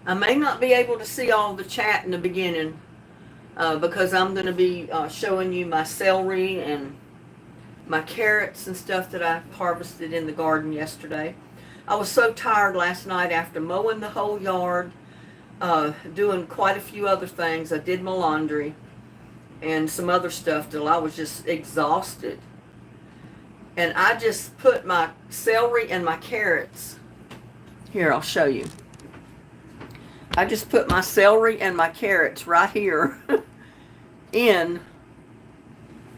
I may not be able to see all the chat in the beginning because I'm going to be showing you my celery and my carrots and stuff that I harvested in the garden yesterday. I was so tired last night after mowing the whole yard, doing quite a few other things. I did my laundry and some other stuff till I was just exhausted. And I just put my celery and my carrots. Here, I'll show you. I just put my celery and my carrots right here in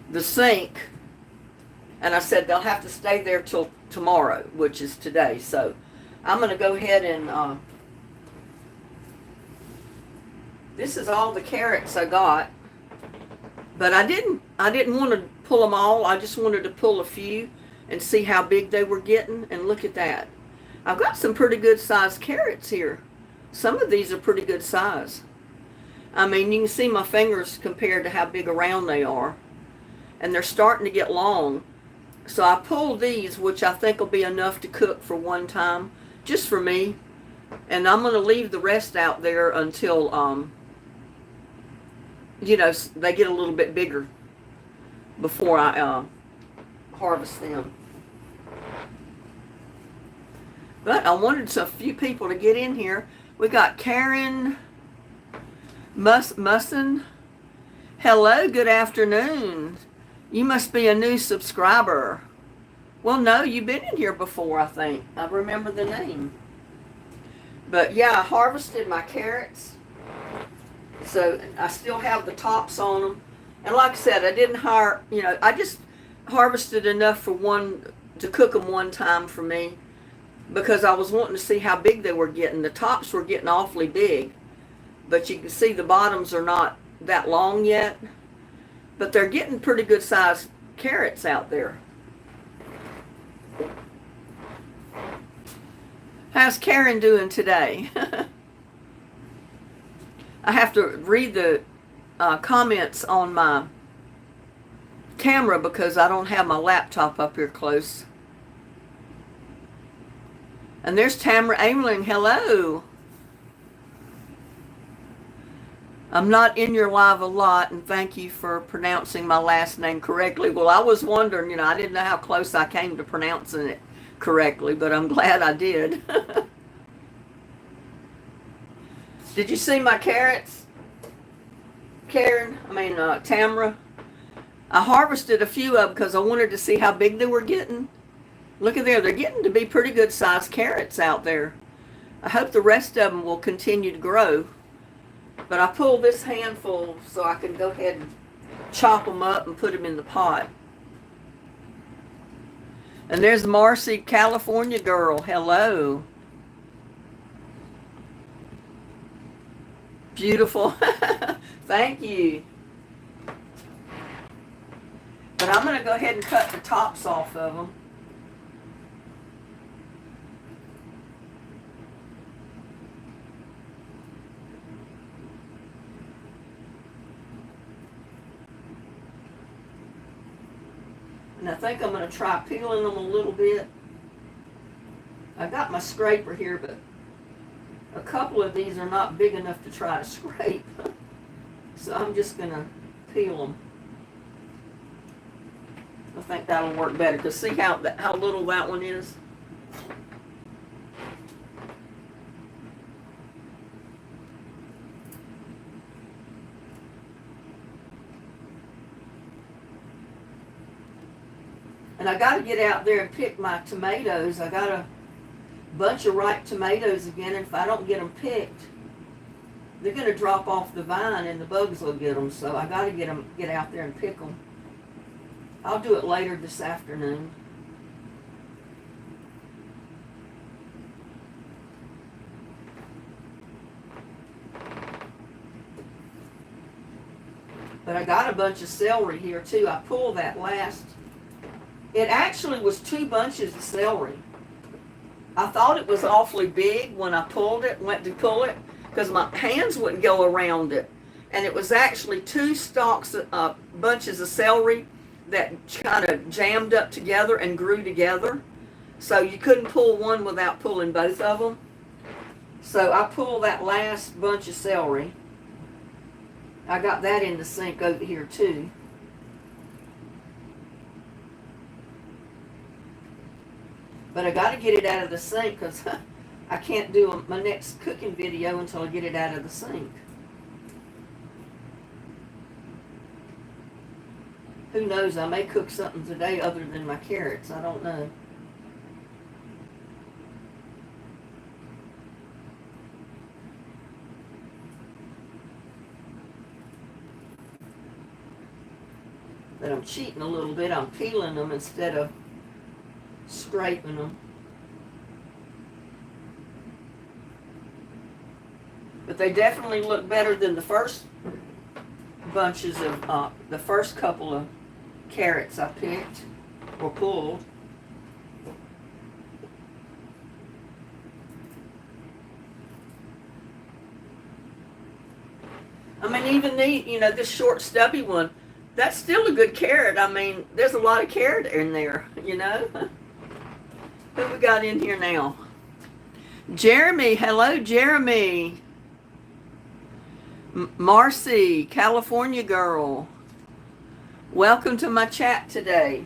the sink. And I said they'll have to stay there till tomorrow, which is today. So I'm going to go ahead and this is all the carrots I got. But I didn't want to pull them all. I just wanted to pull a few and see how big they were getting. And look at that. I've got some pretty good sized carrots here. Some of these are pretty good size. I mean, you can see my fingers compared to how big around they are. And they're starting to get long. So I pulled these, which I think will be enough to cook for one time, just for me. And I'm going to leave the rest out there until, you know, they get a little bit bigger before I harvest them. But I wanted a few people to get in here. We got Karen Musson. Hello, good afternoon. You must be a new subscriber. Well, no, you've been in here before, I think. I remember the name. But yeah, I harvested my carrots. So I still have the tops on them. And like I said, I didn't I just harvested enough for to cook them one time for me, because I was wanting to see how big they were getting. The tops were getting awfully big, but you can see the bottoms are not that long yet. But they're getting pretty good sized carrots out there. How's Karen doing today? I have to read the comments on my camera because I don't have my laptop up here close. And there's Tamara Ameling. Hello. I'm not in your live a lot, and thank you for pronouncing my last name correctly. Well, I was wondering, I didn't know how close I came to pronouncing it correctly, but I'm glad I did. Did you see my carrots, Karen? Tamara. I harvested a few of them because I wanted to see how big they were getting. Look at there. They're getting to be pretty good sized carrots out there. I hope the rest of them will continue to grow. But I pulled this handful so I can go ahead and chop them up and put them in the pot. And there's Marcy, California girl. Hello. Beautiful. Thank you. But I'm going to go ahead and cut the tops off of them. And I think I'm going to try peeling them a little bit. I got my scraper here, but a couple of these are not big enough to try to scrape. So I'm just going to peel them. I think that'll work better, because see how little that one is? And I got to get out there and pick my tomatoes. I got a bunch of ripe tomatoes again, and if I don't get them picked, they're going to drop off the vine and the bugs will get them. So I got to get out there and pick them. I'll do it later this afternoon. But I got a bunch of celery here too. I pulled that last. It actually was 2 bunches of celery. I thought it was awfully big when I went to pull it, because my hands wouldn't go around it. And it was actually 2 stalks, bunches of celery that kind of jammed up together and grew together. So you couldn't pull one without pulling both of them. So I pulled that last bunch of celery. I got that in the sink over here too. But I got to get it out of the sink because I can't do my next cooking video until I get it out of the sink. Who knows, I may cook something today other than my carrots. I don't know. But I'm cheating a little bit. I'm peeling them instead of scraping them. But they definitely look better than the first bunches of, the first couple of carrots I picked or pulled. I mean, even this short stubby one, that's still a good carrot. I mean, there's a lot of carrot in there, Who we got in here now? Jeremy. Hello, Jeremy. Marcy, California girl. Welcome to my chat today.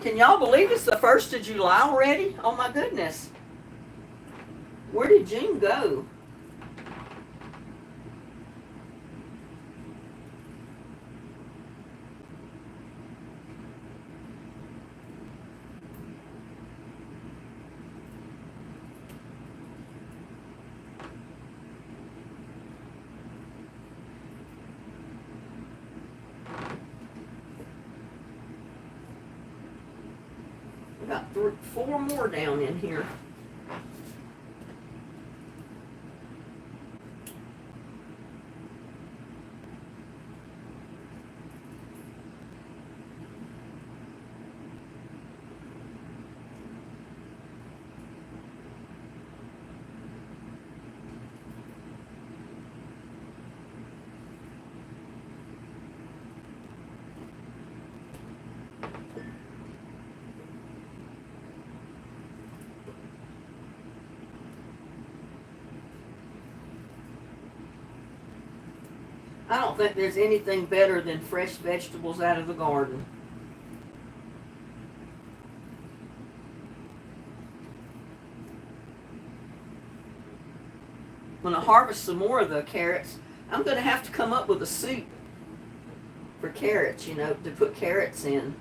Can y'all believe it's the 1st of July already? Oh my goodness. Where did June go? We got 4 more down in here. I don't think there's anything better than fresh vegetables out of the garden. When I harvest some more of the carrots, I'm going to have to come up with a soup for carrots, to put carrots in.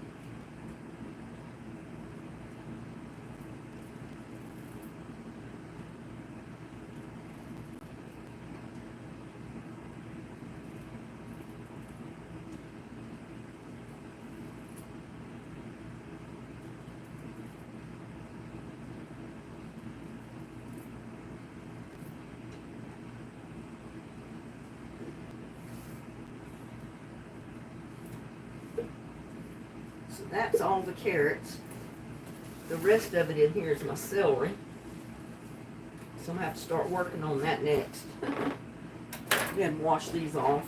So that's all the carrots. The rest of it in here is my celery. So I'm going to have to start working on that next. Go ahead and wash these off.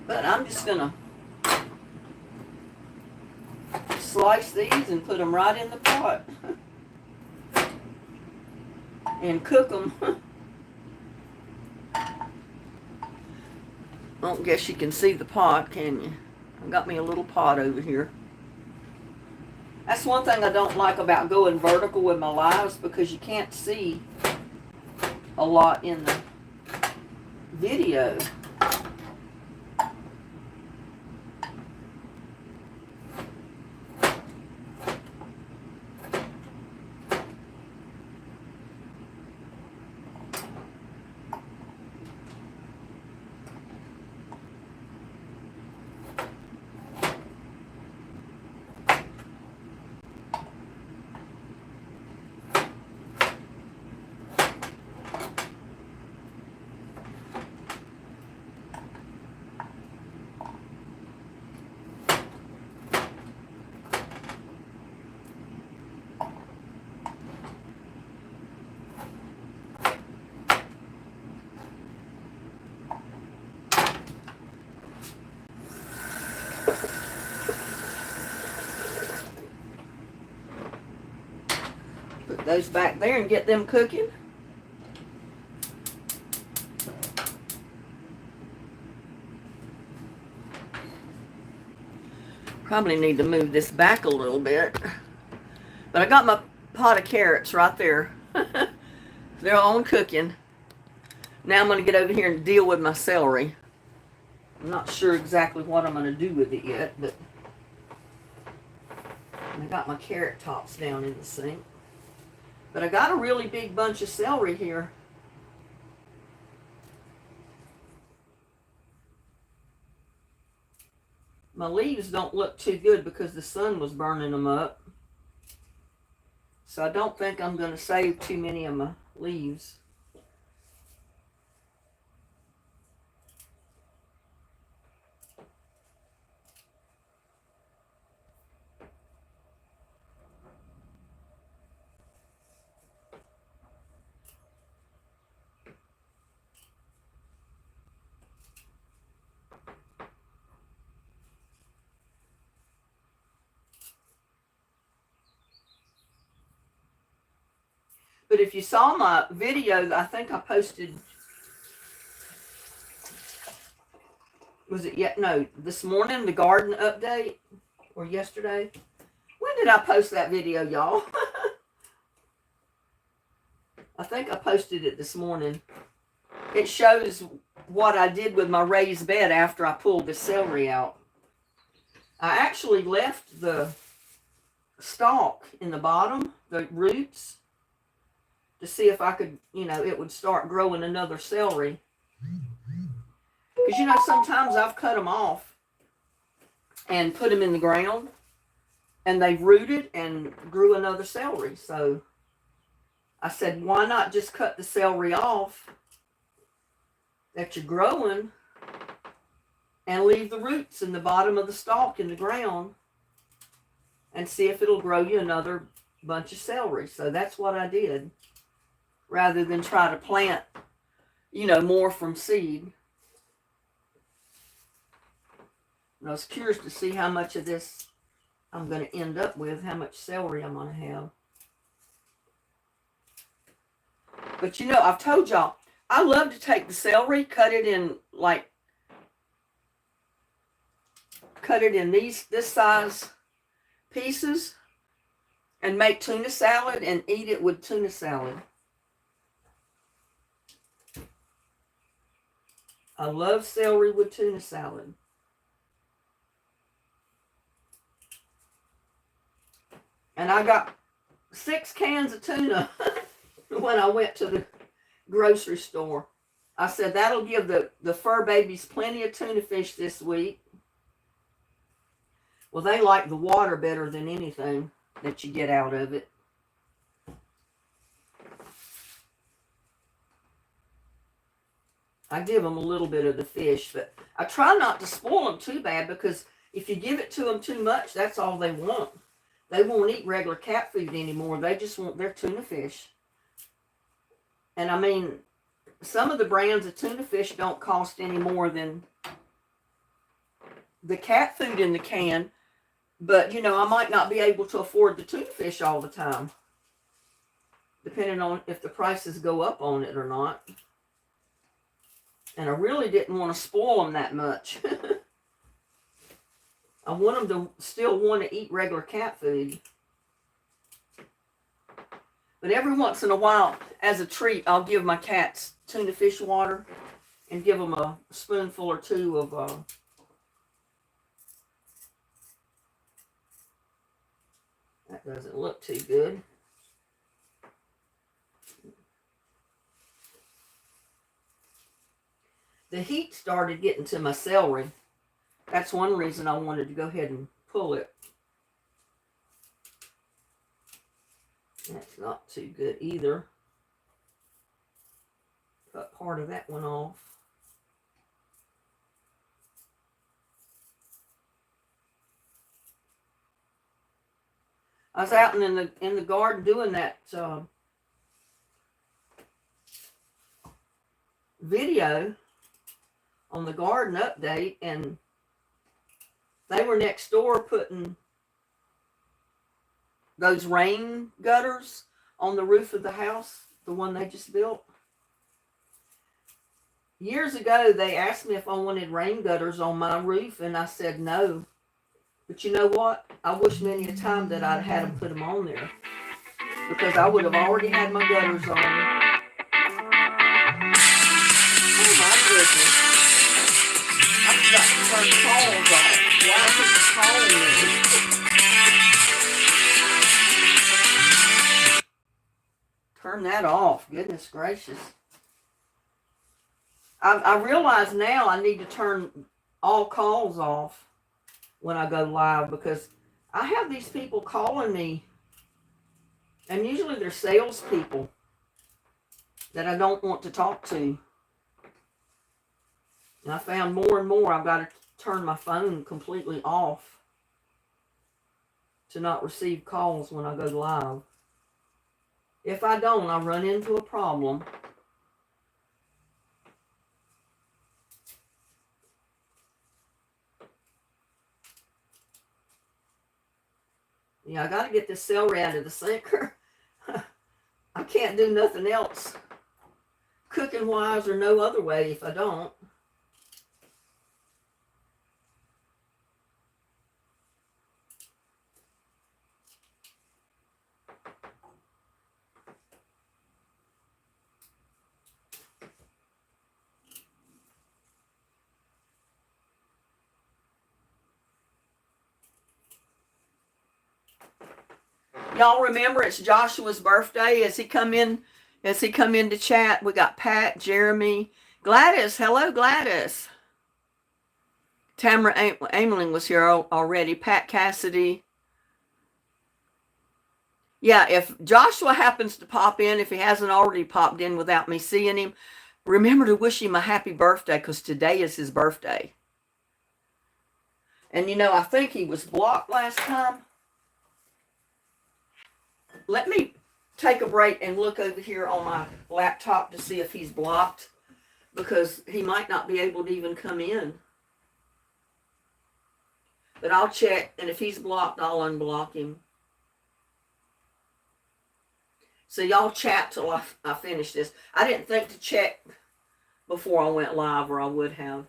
But I'm just going to slice these and put them right in the pot. And cook them. I don't guess you can see the pot, can you? I've got me a little pot over here. That's one thing I don't like about going vertical with my lives, because you can't see a lot in the video. those back there and get them cooking. Probably need to move this back a little bit. But I got my pot of carrots right there. They're on cooking. Now I'm going to get over here and deal with my celery. I'm not sure exactly what I'm going to do with it yet, but I got my carrot tops down in the sink. But I got a really big bunch of celery here. My leaves don't look too good because the sun was burning them up. So I don't think I'm going to save too many of my leaves. But if you saw my video, I think I posted, was it yet? No, this morning, the garden update, or yesterday. When did I post that video, y'all? I think I posted it this morning. It shows what I did with my raised bed after I pulled the celery out. I actually left the stalk in the bottom, the roots, to see if I could, it would start growing another celery. Because, sometimes I've cut them off and put them in the ground, and they've rooted and grew another celery. So I said, why not just cut the celery off that you're growing and leave the roots in the bottom of the stalk in the ground and see if it'll grow you another bunch of celery. So that's what I did, rather than try to plant, more from seed. And I was curious to see how much of this I'm going to end up with, how much celery I'm going to have. But I've told y'all, I love to take the celery, cut it in this size pieces, and make tuna salad and eat it with tuna salad. I love celery with tuna salad. And I got 6 cans of tuna when I went to the grocery store. I said that'll give the fur babies plenty of tuna fish this week. Well, they like the water better than anything that you get out of it. I give them a little bit of the fish, but I try not to spoil them too bad, because if you give it to them too much, that's all they want. They won't eat regular cat food anymore. They just want their tuna fish. And I mean, some of the brands of tuna fish don't cost any more than the cat food in the can. But, I might not be able to afford the tuna fish all the time, depending on if the prices go up on it or not. And I really didn't want to spoil them that much. I want them to still want to eat regular cat food. But every once in a while, as a treat, I'll give my cats tuna fish water and give them a spoonful or two of that doesn't look too good. The heat started getting to my celery. That's one reason I wanted to go ahead and pull it. That's not too good either. Cut part of that one off. I was out in the garden doing that video on the garden update, and they were next door putting those rain gutters on the roof of the house, the one they just built. Years ago, they asked me if I wanted rain gutters on my roof, and I said no. But you know what? I wish many a time that I'd had them put them on there, because I would have already had my gutters on. Oh my goodness. I forgot to turn calls off. Why are people calling me? Turn that off. Goodness gracious. I realize now I need to turn all calls off when I go live, because I have these people calling me, and usually they're salespeople that I don't want to talk to. And I found more and more I've got to turn my phone completely off to not receive calls when I go live. If I don't, I run into a problem. Yeah, I got to get this celery out of the sinker. I can't do nothing else, cooking wise or no other way, if I don't. Y'all remember it's Joshua's birthday. As he come in to chat, we got Pat, Jeremy, Gladys. Hello, Gladys. Tamara Ameling was here already. Pat Cassidy. Yeah, if Joshua happens to pop in, if he hasn't already popped in without me seeing him, remember to wish him a happy birthday, because today is his birthday. And you know, I think he was blocked last time. Let me take a break and look over here on my laptop to see if he's blocked, because he might not be able to even come in. But I'll check, and if he's blocked, I'll unblock him. So y'all chat till I finish this. I didn't think to check before I went live, or I would have.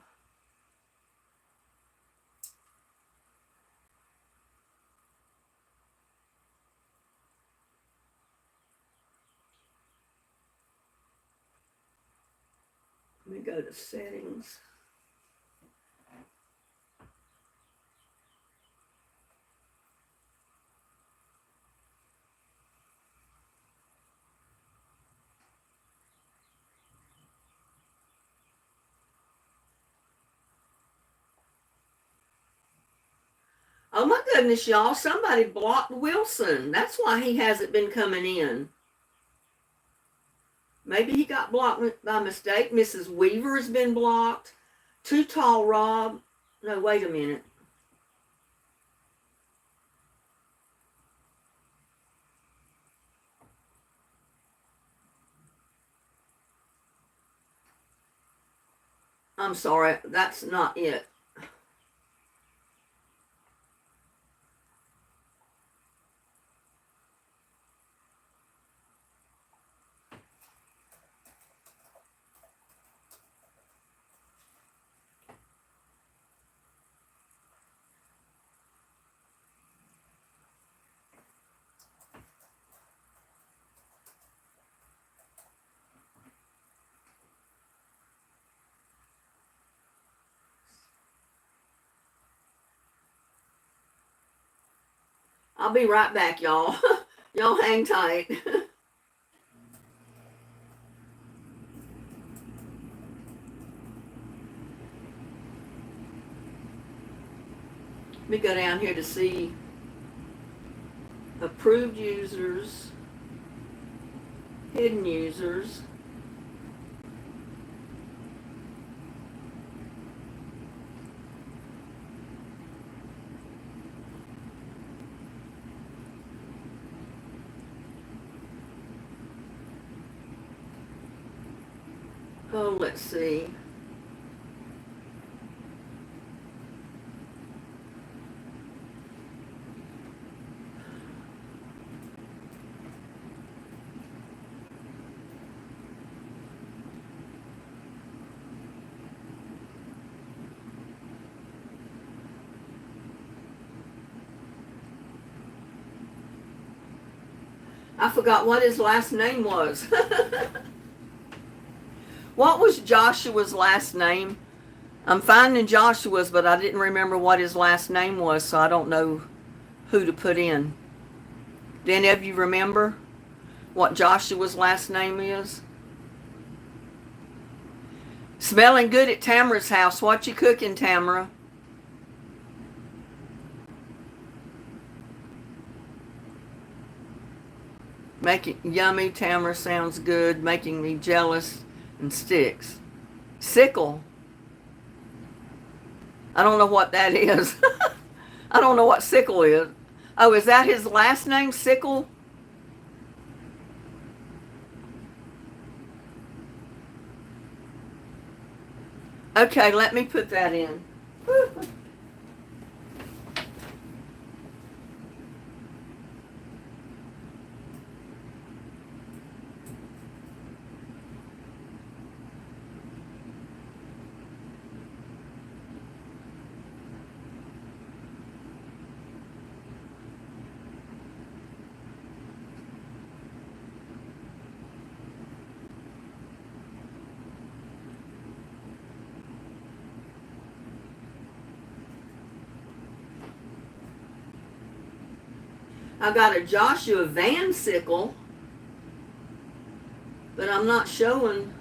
Let me go to settings. Oh my goodness, y'all, somebody blocked Wilson. That's why he hasn't been coming in. Maybe he got blocked by mistake. Mrs. Weaver has been blocked. Too Tall Rob. No, wait a minute. I'm sorry, that's not it. I'll be right back, y'all. Y'all hang tight. Let me go down here to see approved users, hidden users. Oh, let's see. I forgot what his last name was. What was Joshua's last name? I'm finding Joshua's, but I didn't remember what his last name was, so I don't know who to put in. Do any of you remember what Joshua's last name is? Smelling good at Tamara's house. What you cooking, Tamara? Making yummy. Tamara sounds good. Making me jealous and sticks. Sickle. I don't know what that is. I don't know what sickle is. Oh, is that his last name, Sickle? Okay, let me put that in. I got a Joshua Van Sickle, but I'm not showing.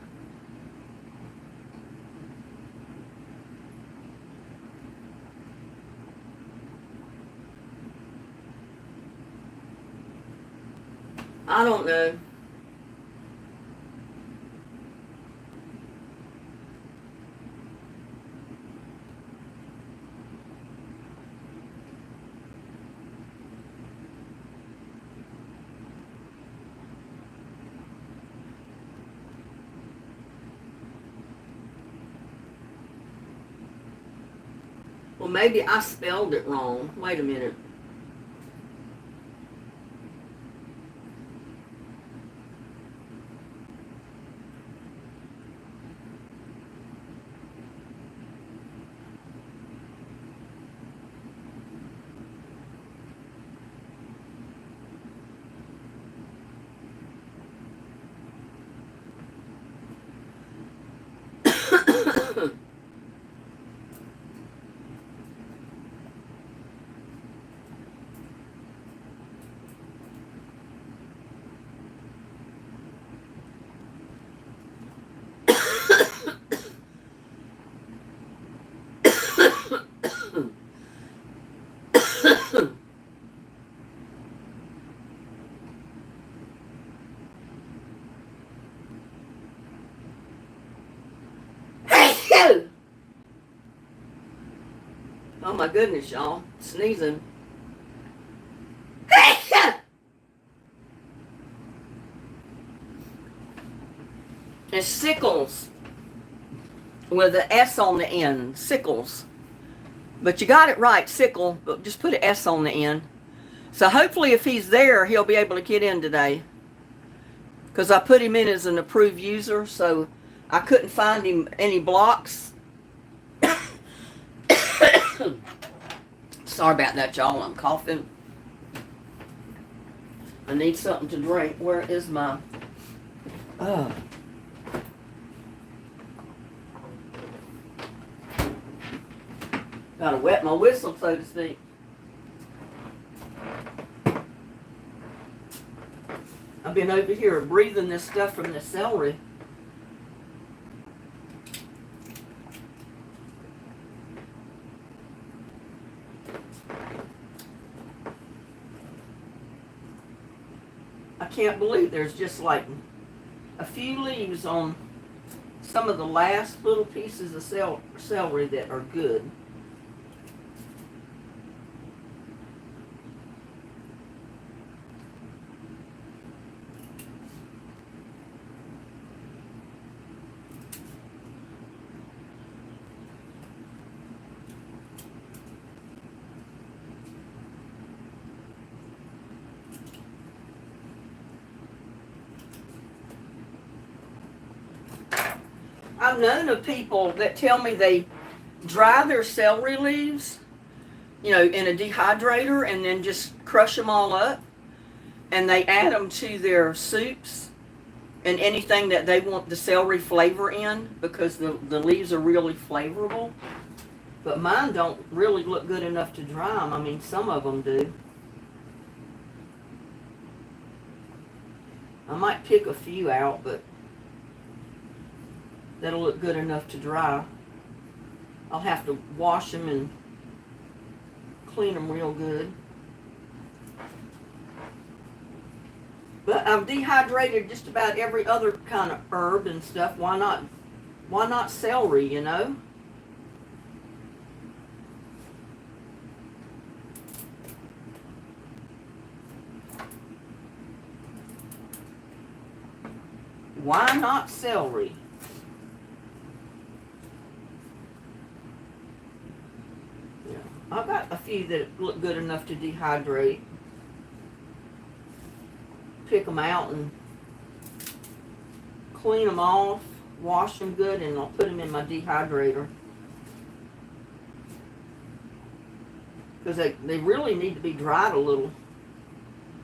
I don't know. Well, maybe I spelled it wrong. Wait a minute. Oh my goodness, y'all. Sneezing. It's sickles with an S on the end. Sickles. But you got it right, sickle, but just put an S on the end. So hopefully if he's there, he'll be able to get in today. Because I put him in as an approved user, so I couldn't find him any blocks. Sorry about that, y'all. I'm coughing. I need something to drink. Where is my... Gotta wet my whistle, so to speak. I've been over here breathing this stuff from the celery. I can't believe there's just like a few leaves on some of the last little pieces of celery that are good. I've known of people that tell me they dry their celery leaves, in a dehydrator and then just crush them all up. and they add them to their soups and anything that they want the celery flavor in, because the leaves are really flavorful. But mine don't really look good enough to dry them. I mean, some of them do. I might pick a few out, but that'll look good enough to dry. I'll have to wash them and clean them real good. But I've dehydrated just about every other kind of herb and stuff. Why not celery, you know? Why not celery? Yeah, I've got a few that look good enough to dehydrate. Pick them out and clean them off, wash them good, and I'll put them in my dehydrator. Because they really need to be dried a little.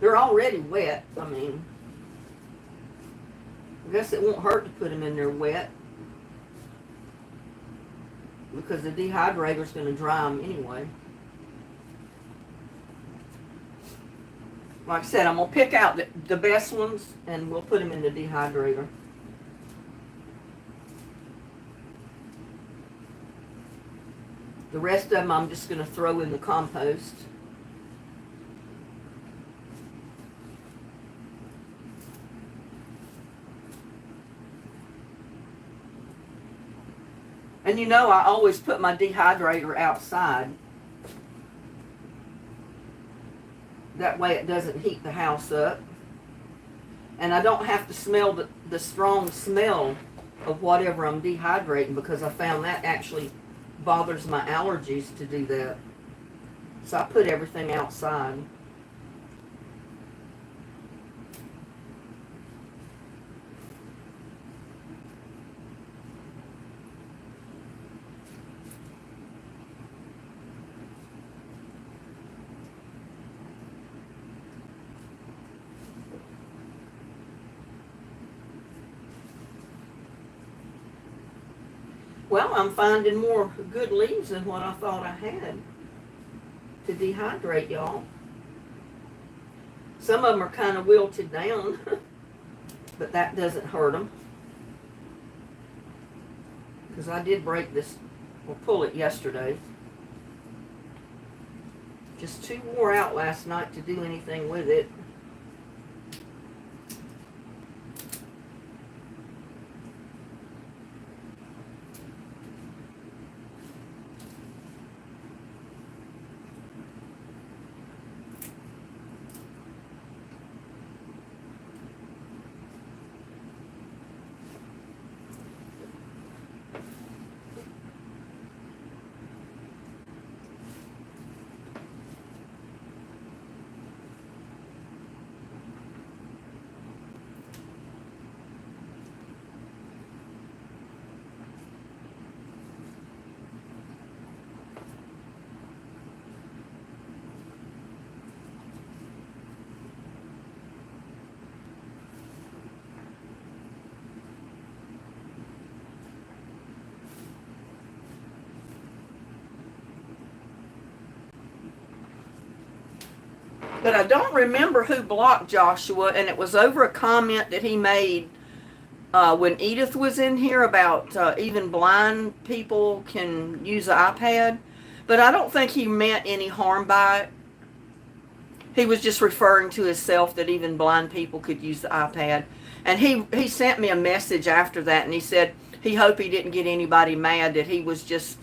They're already wet. I mean, I guess it won't hurt to put them in there wet, because the dehydrator's going to dry them anyway. Like I said, I'm going to pick out the best ones, and we'll put them in the dehydrator. The rest of them I'm just going to throw in the compost. And you know, I always put my dehydrator outside. That way it doesn't heat the house up. And I don't have to smell the strong smell of whatever I'm dehydrating, because I found that actually bothers my allergies to do that. So I put everything outside. Well, I'm finding more good leaves than what I thought I had to dehydrate, y'all. Some of them are kind of wilted down, but that doesn't hurt them. Because I did break this, or pull it yesterday. Just too wore out last night to do anything with it. But I don't remember who blocked Joshua, and it was over a comment that he made when Edith was in here about even blind people can use an iPad. But I don't think he meant any harm by it. He was just referring to himself, that even blind people could use the iPad. And he sent me a message after that, and he said he hoped he didn't get anybody mad, that he was just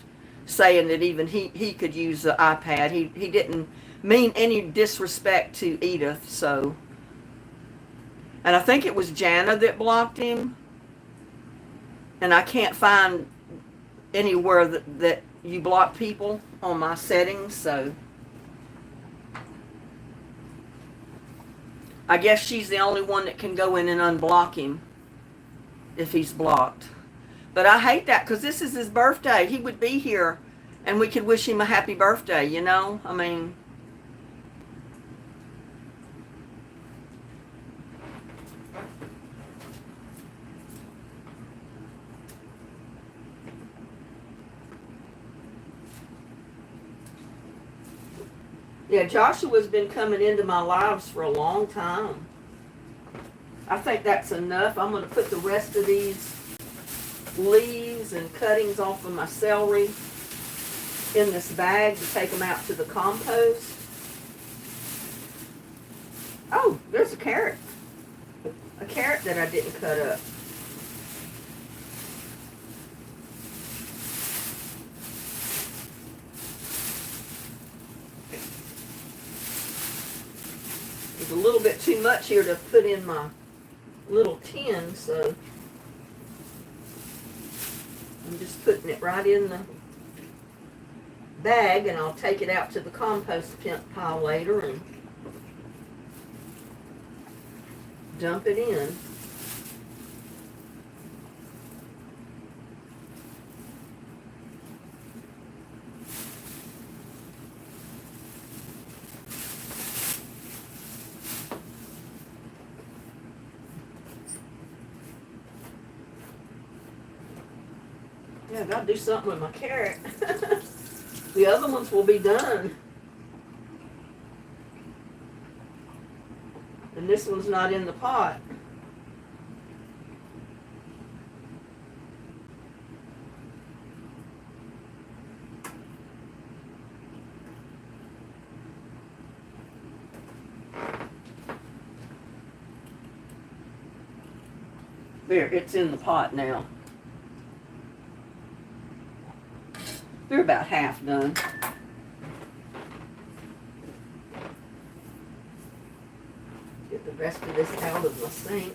saying that even he could use the iPad. He didn't mean any disrespect to Edith, so. And I think it was Jana that blocked him. And I can't find anywhere that you block people on my settings, so. I guess she's the only one that can go in and unblock him if he's blocked. But I hate that, because this is his birthday. He would be here and we could wish him a happy birthday, you know? I mean, Yeah, Joshua's been coming into my lives for a long time. I think that's enough. I'm going to put the rest of these leaves and cuttings off of my celery in this bag to take them out to the compost. Oh, there's a carrot. A carrot that I didn't cut up. There's a little bit too much here to put in my little tin, so I'm just putting it right in the bag, and I'll take it out to the compost pile later and dump it in. Yeah, I gotta do something with my carrot. The other ones will be done. And this one's not in the pot. There, it's in the pot now. They're about half done. Get the rest of this out of my sink.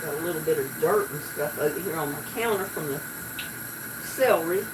Got a little bit of dirt and stuff over here on my counter from the celery.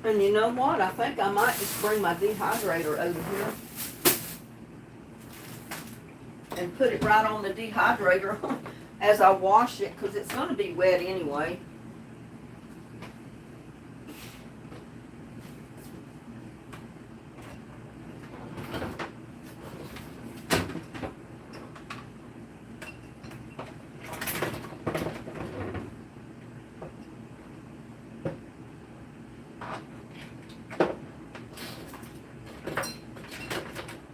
And you know what? I think I might just bring my dehydrator over here and put it right on the dehydrator as I wash it, because it's going to be wet anyway.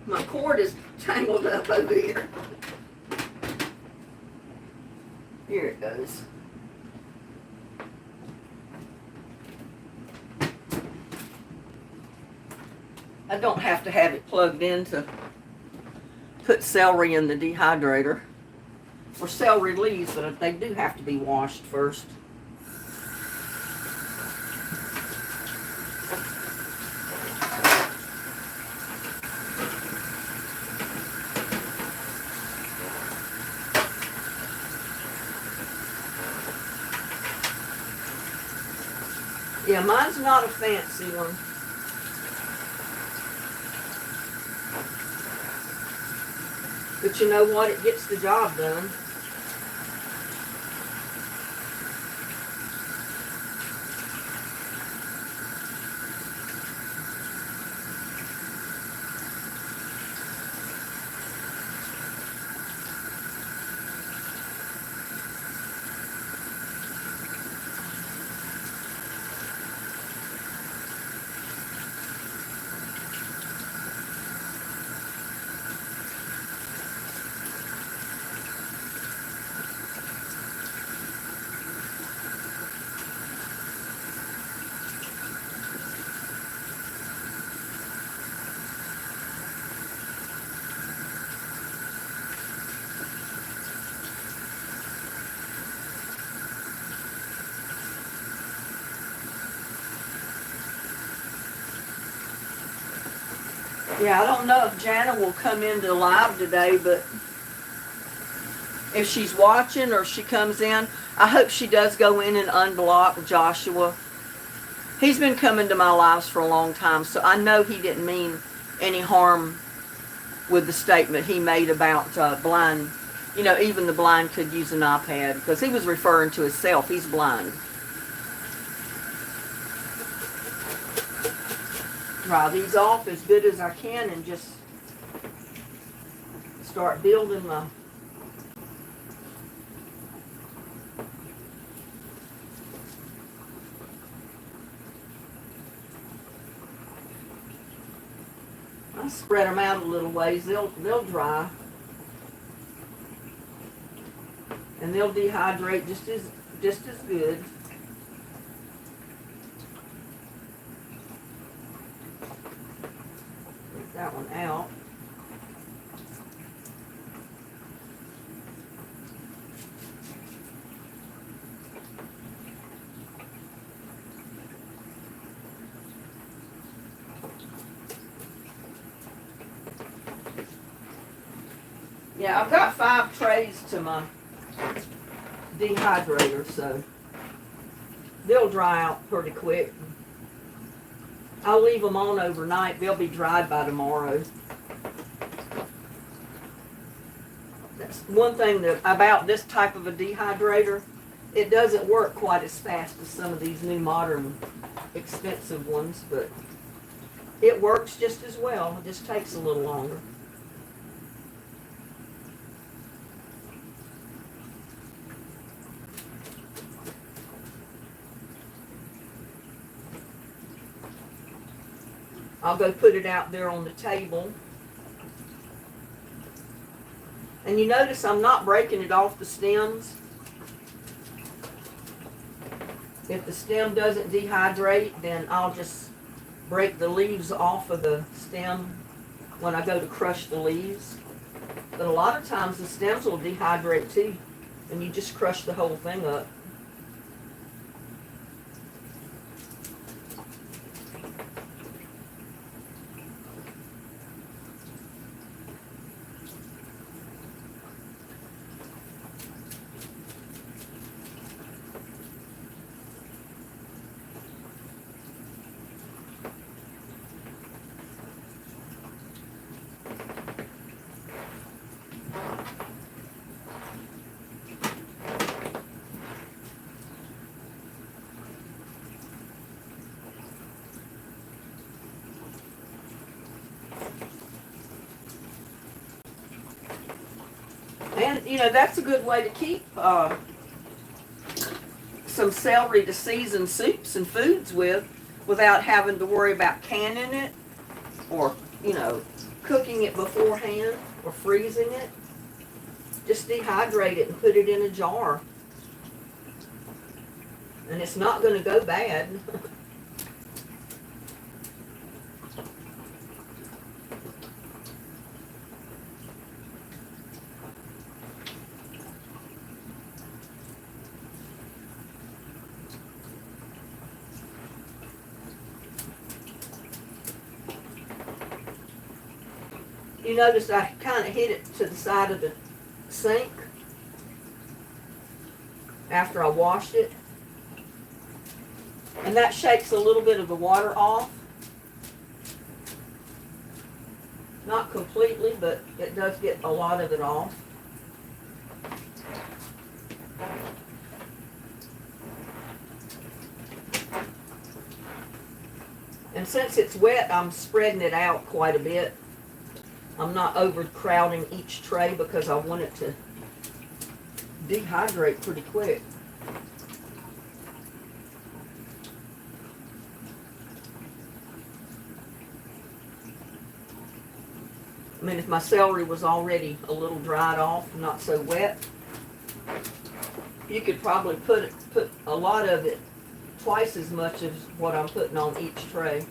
My cord is tangled up over here. Here it goes. I don't have to have it plugged in to put celery in the dehydrator, or celery leaves, but they do have to be washed first. Yeah, mine's not a fancy one. But you know what? It gets the job done. Yeah, I don't know if Jana will come into live today, but if she's watching or she comes in, I hope she does go in and unblock Joshua. He's been coming to my lives for a long time, so I know he didn't mean any harm with the statement he made about blind. You know, even the blind could use an iPad, because he was referring to himself. He's blind. Dry these off as good as I can and just start building my I spread them out a little ways. They'll dry, and they'll dehydrate just as good. Take that one out. Yeah, I've got 5 trays to my dehydrator, so they'll dry out pretty quick. I'll leave them on overnight. They'll be dried by tomorrow. That's one thing about this type of a dehydrator. It doesn't work quite as fast as some of these new modern expensive ones, but it works just as well. It just takes a little longer. I'll go put it out there on the table. And you notice I'm not breaking it off the stems. If the stem doesn't dehydrate, then I'll just break the leaves off of the stem when I go to crush the leaves. But a lot of times the stems will dehydrate too, and you just crush the whole thing up. And, you know, that's a good way to keep some celery to season soups and foods with without having to worry about canning it or, you know, cooking it beforehand or freezing it. Just dehydrate it and put it in a jar. And it's not going to go bad. You notice I kind of hit it to the side of the sink after I washed it. And that shakes a little bit of the water off. Not completely, but it does get a lot of it off. And since it's wet, I'm spreading it out quite a bit. I'm not overcrowding each tray because I want it to dehydrate pretty quick. I mean, if my celery was already a little dried off, not so wet, you could probably put a lot of it, twice as much as what I'm putting on each tray.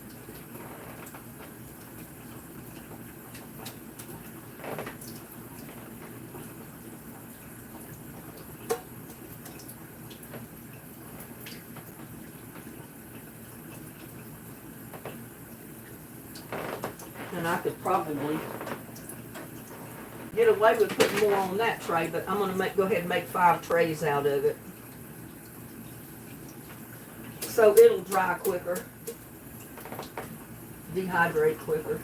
And and I could probably get away with putting more on that tray, but I'm going to go ahead and make 5 trays out of it. So it'll dry quicker, dehydrate quicker.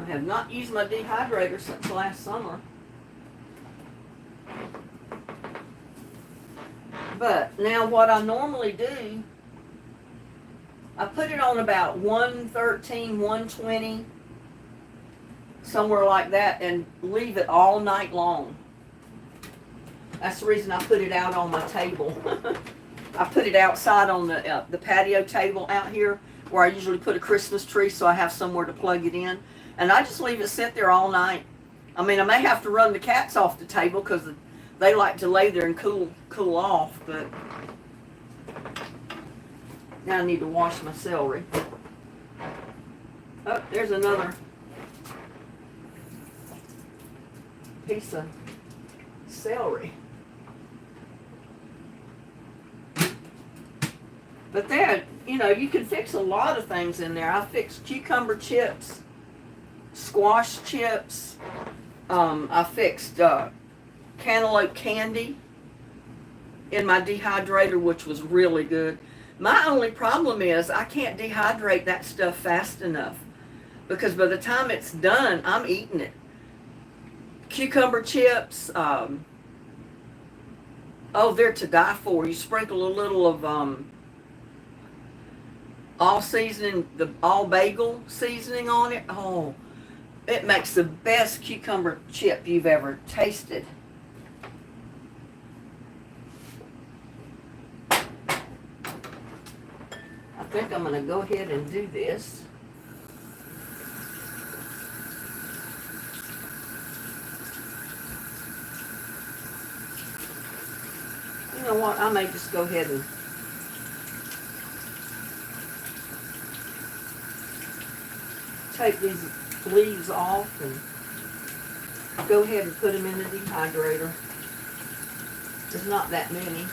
I have not used my dehydrator since last summer. But now what I normally do, I put it on about 113, 120, somewhere like that, and leave it all night long. That's the reason I put it out on my table. I put it outside on the patio table out here where I usually put a Christmas tree so I have somewhere to plug it in. And I just leave it sit there all night. I mean, I may have to run the cats off the table because they like to lay there and cool off, but now I need to wash my celery. Oh, there's another piece of celery. But then, you know, you can fix a lot of things in there. I fixed cucumber chips, squash chips. I fixed cantaloupe candy in my dehydrator, which was really good. My only problem is I can't dehydrate that stuff fast enough because by the time it's done, I'm eating it. Cucumber chips, oh, they're to die for. You sprinkle a little of all seasoning, the all bagel seasoning on it. Oh, it makes the best cucumber chip you've ever tasted. I think I'm going to go ahead and do this. You know what? I may just go ahead and take these leaves off and go ahead and put them in the dehydrator. There's not that many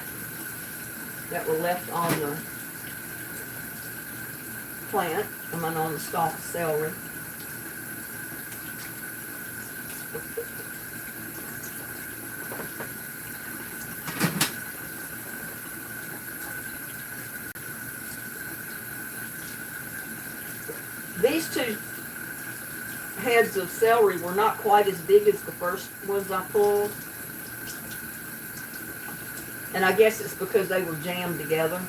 that were left on the plant. I mean on the stalk of celery. These two heads of celery were not quite as big as the first ones I pulled. And I guess it's because they were jammed together.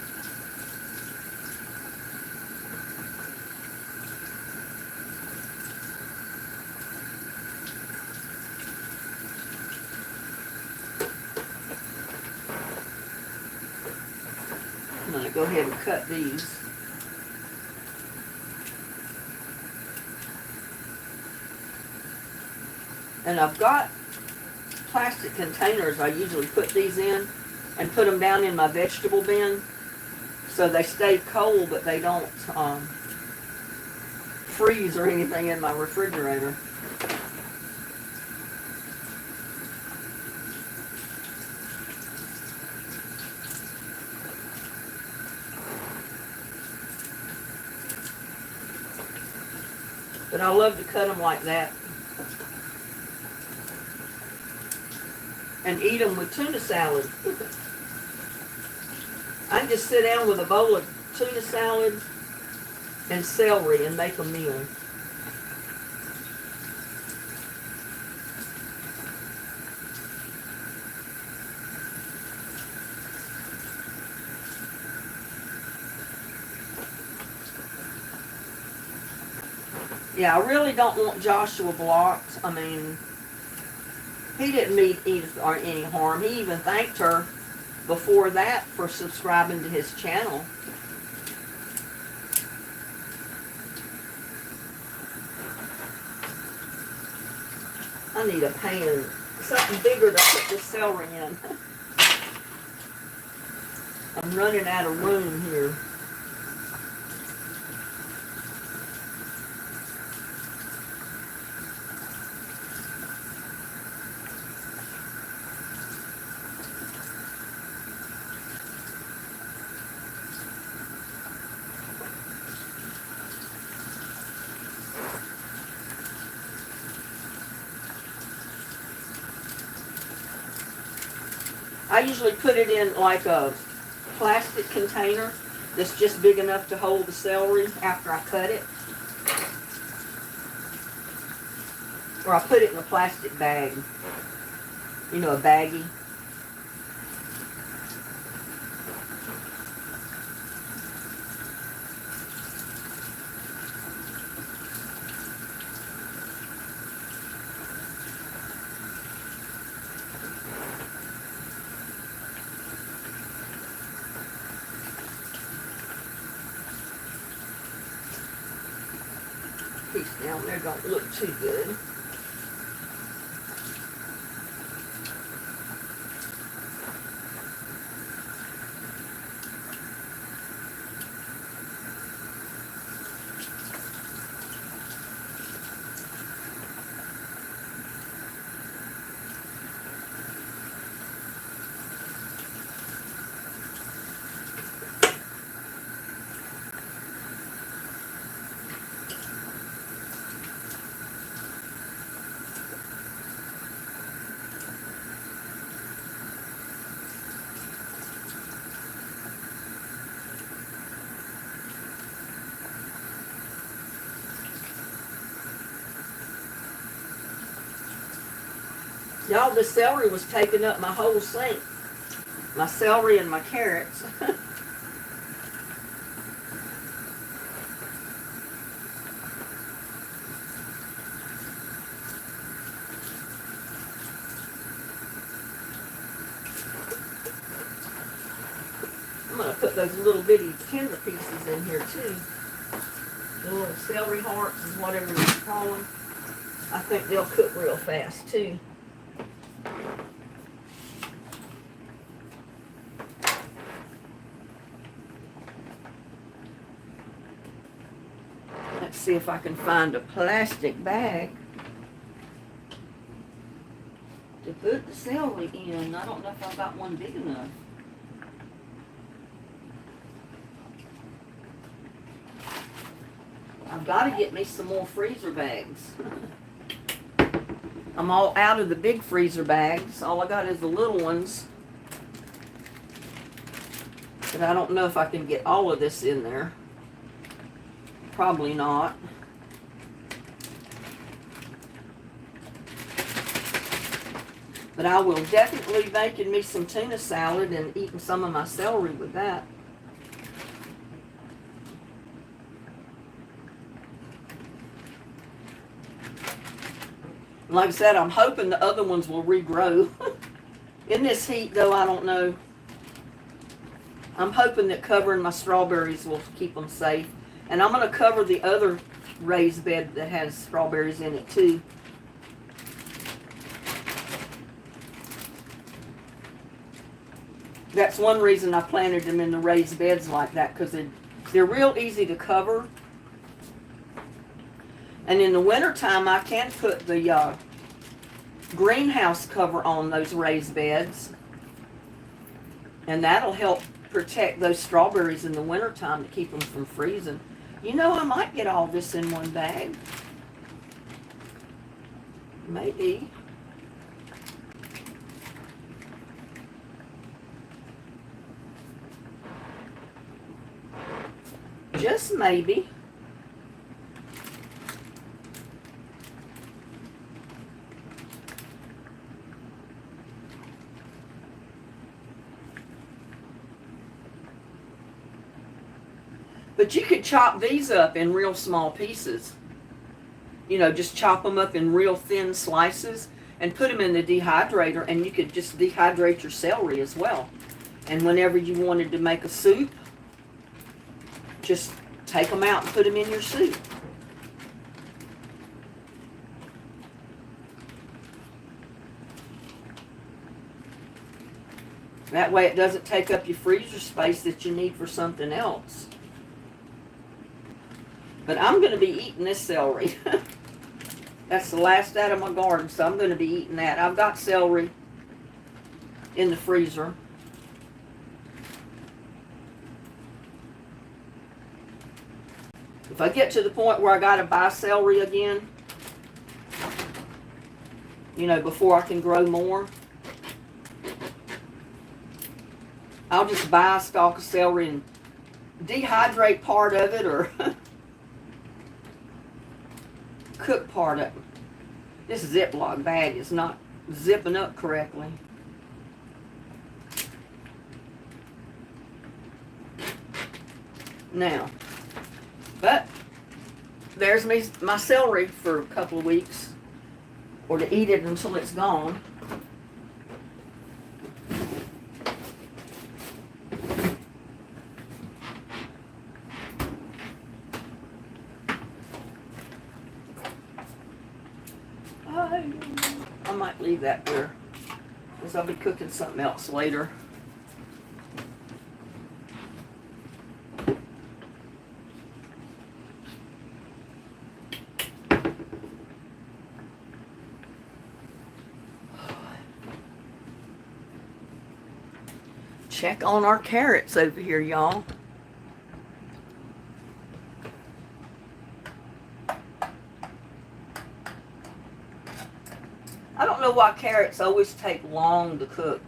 I'm going to go ahead and cut these. And I've got plastic containers I usually put these in and put them down in my vegetable bin so they stay cold but they don't freeze or anything in my refrigerator. But I love to cut them like that. And eat them with tuna salad. I can just sit down with a bowl of tuna salad and celery and make a meal. Yeah, I really don't want Joshua blocked. I mean, he didn't mean any harm. He even thanked her before that for subscribing to his channel. I need a pan, something bigger to put this celery in. I'm running out of room here. I usually put it in like a plastic container that's just big enough to hold the celery after I cut it. Or I put it in a plastic bag. You know, a baggie. Piece down there don't look too good. Y'all, the celery was taking up my whole sink. My celery and my carrots. I'm going to put those little bitty tender pieces in here too. The little celery hearts is whatever you call them. I think they'll cook real fast too. Let's see if I can find a plastic bag to put the celery in. I don't know if I've got one big enough. I've got to get me some more freezer bags. I'm all out of the big freezer bags. All I got is the little ones. But I don't know if I can get all of this in there. Probably not. But I will definitely be making me some tuna salad and eating some of my celery with that. Like I said, I'm hoping the other ones will regrow. In this heat, though, I don't know. I'm hoping that covering my strawberries will keep them safe. And I'm going to cover the other raised bed that has strawberries in it, too. That's one reason I planted them in the raised beds like that, because they're real easy to cover. And in the wintertime, I can put the greenhouse cover on those raised beds. And that'll help protect those strawberries in the wintertime to keep them from freezing. You know, I might get all this in one bag. Maybe. Just maybe. But you could chop these up in real small pieces. You know, just chop them up in real thin slices and put them in the dehydrator, and you could just dehydrate your celery as well. And whenever you wanted to make a soup, just take them out and put them in your soup. That way it doesn't take up your freezer space that you need for something else. But I'm going to be eating this celery. That's the last out of my garden, so I'm going to be eating that. I've got celery in the freezer. If I get to the point where I got to buy celery again, you know, before I can grow more, I'll just buy a stalk of celery and dehydrate part of it or cook part of it. This Ziploc bag is not zipping up correctly. Now, but there's my celery for a couple of weeks, or to eat it until it's gone. I might leave that there, because I'll be cooking something else later. Check on our carrots over here, y'all. I don't know why carrots always take long to cook.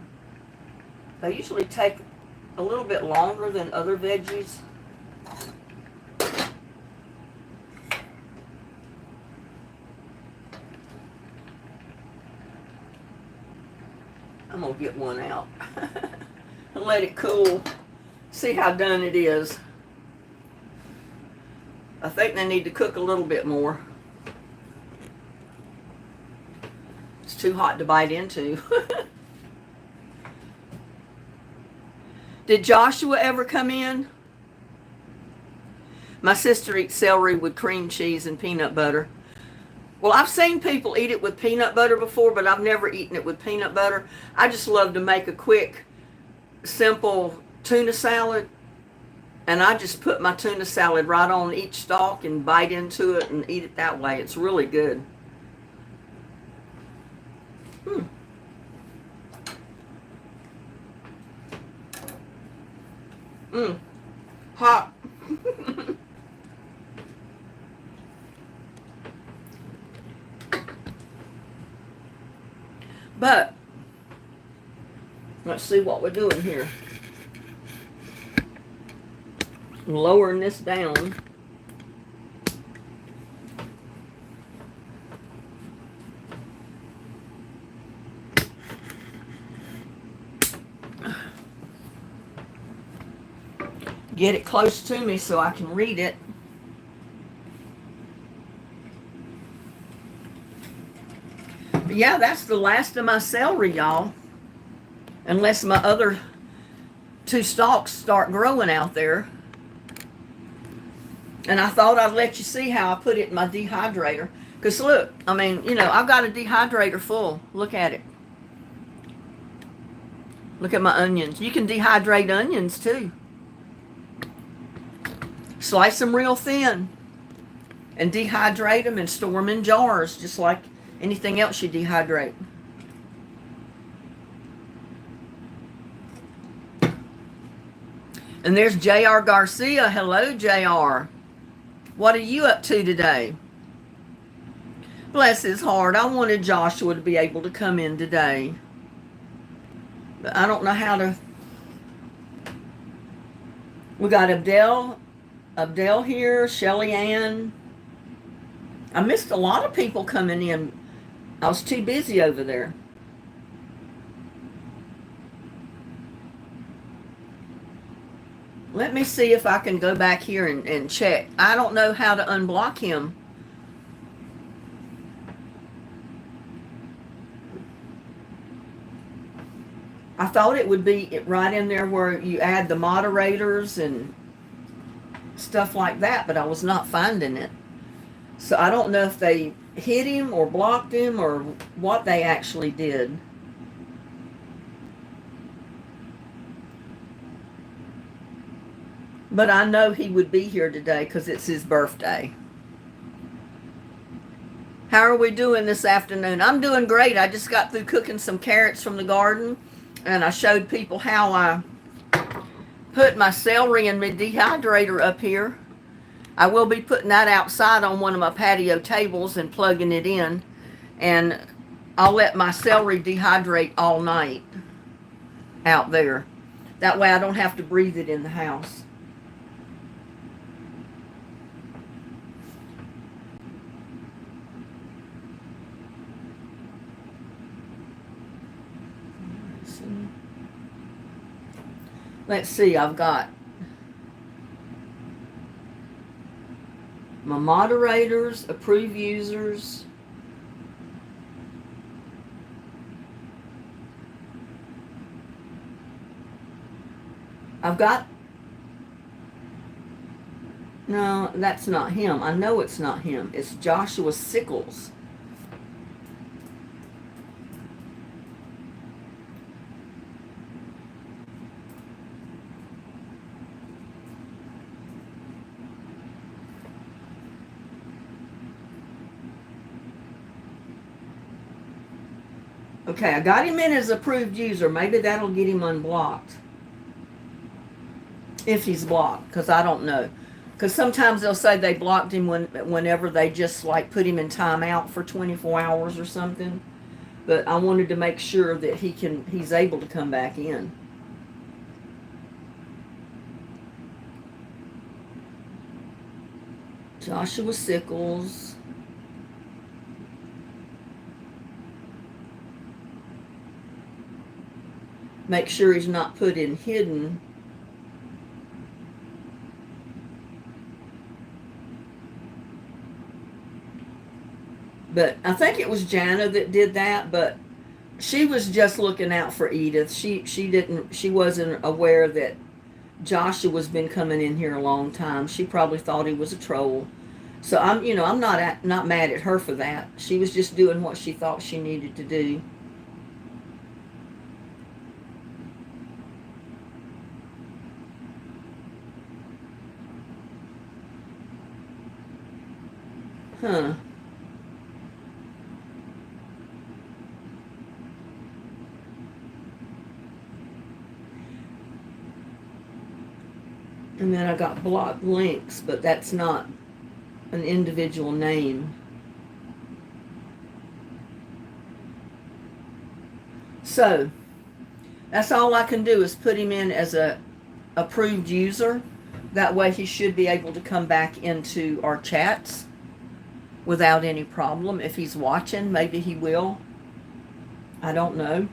They usually take a little bit longer than other veggies. I'm gonna get one out and let it cool. See how done it is. I think they need to cook a little bit more. It's too hot to bite into. Did Joshua ever come in? My sister eats celery with cream cheese and peanut butter. Well, I've seen people eat it with peanut butter before, but I've never eaten it with peanut butter. I just love to make a quick, simple tuna salad. And I just put my tuna salad right on each stalk and bite into it and eat it that way. It's really good. Hot. But let's see what we're doing here. Lowering this down. Get it close to me so I can read it. But yeah, that's the last of my celery, y'all. Unless my other two stalks start growing out there. And I thought I'd let you see how I put it in my dehydrator. Because look, I mean, you know, I've got a dehydrator full. Look at it. Look at my onions. You can dehydrate onions too. Slice them real thin and dehydrate them and store them in jars just like anything else you dehydrate. And there's J.R. Garcia. Hello, J.R. What are you up to today? Bless his heart. I wanted Joshua to be able to come in today. But I don't know how to. We got Abdel here, Shelly Ann. I missed a lot of people coming in. I was too busy over there. Let me see if I can go back here and check. I don't know how to unblock him. I thought it would be right in there where you add the moderators and stuff like that, but I was not finding it. So I don't know if they hit him or blocked him or what they actually did. but I know he would be here today because it's his birthday. How are we doing this afternoon? I'm doing great. I just got through cooking some carrots from the garden, and I showed people how I put my celery in my dehydrator up here. I will be putting that outside on one of my patio tables and plugging it in, and I'll let my celery dehydrate all night out there. That way I don't have to breathe it in the house. Let's see, I've got my moderators, approved users. I've got, no, that's not him. I know it's not him. It's Joshua Sickles. Okay, I got him in as approved user. Maybe that'll get him unblocked. If he's blocked, because I don't know. Because sometimes they'll say they blocked him whenever they just like put him in timeout for 24 hours or something. But I wanted to make sure that he's able to come back in. Joshua Sickles. Make sure he's not put in hidden. But I think it was Jana that did that, but she was just looking out for Edith. She wasn't aware that Joshua's been coming in here a long time. She probably thought he was a troll. So I'm not mad at her for that. She was just doing what she thought she needed to do. Huh. And then I got blocked links, but that's not an individual name. So that's all I can do is put him in as a approved user. That way he should be able to come back into our chats without any problem. If he's watching, maybe he will. I don't know.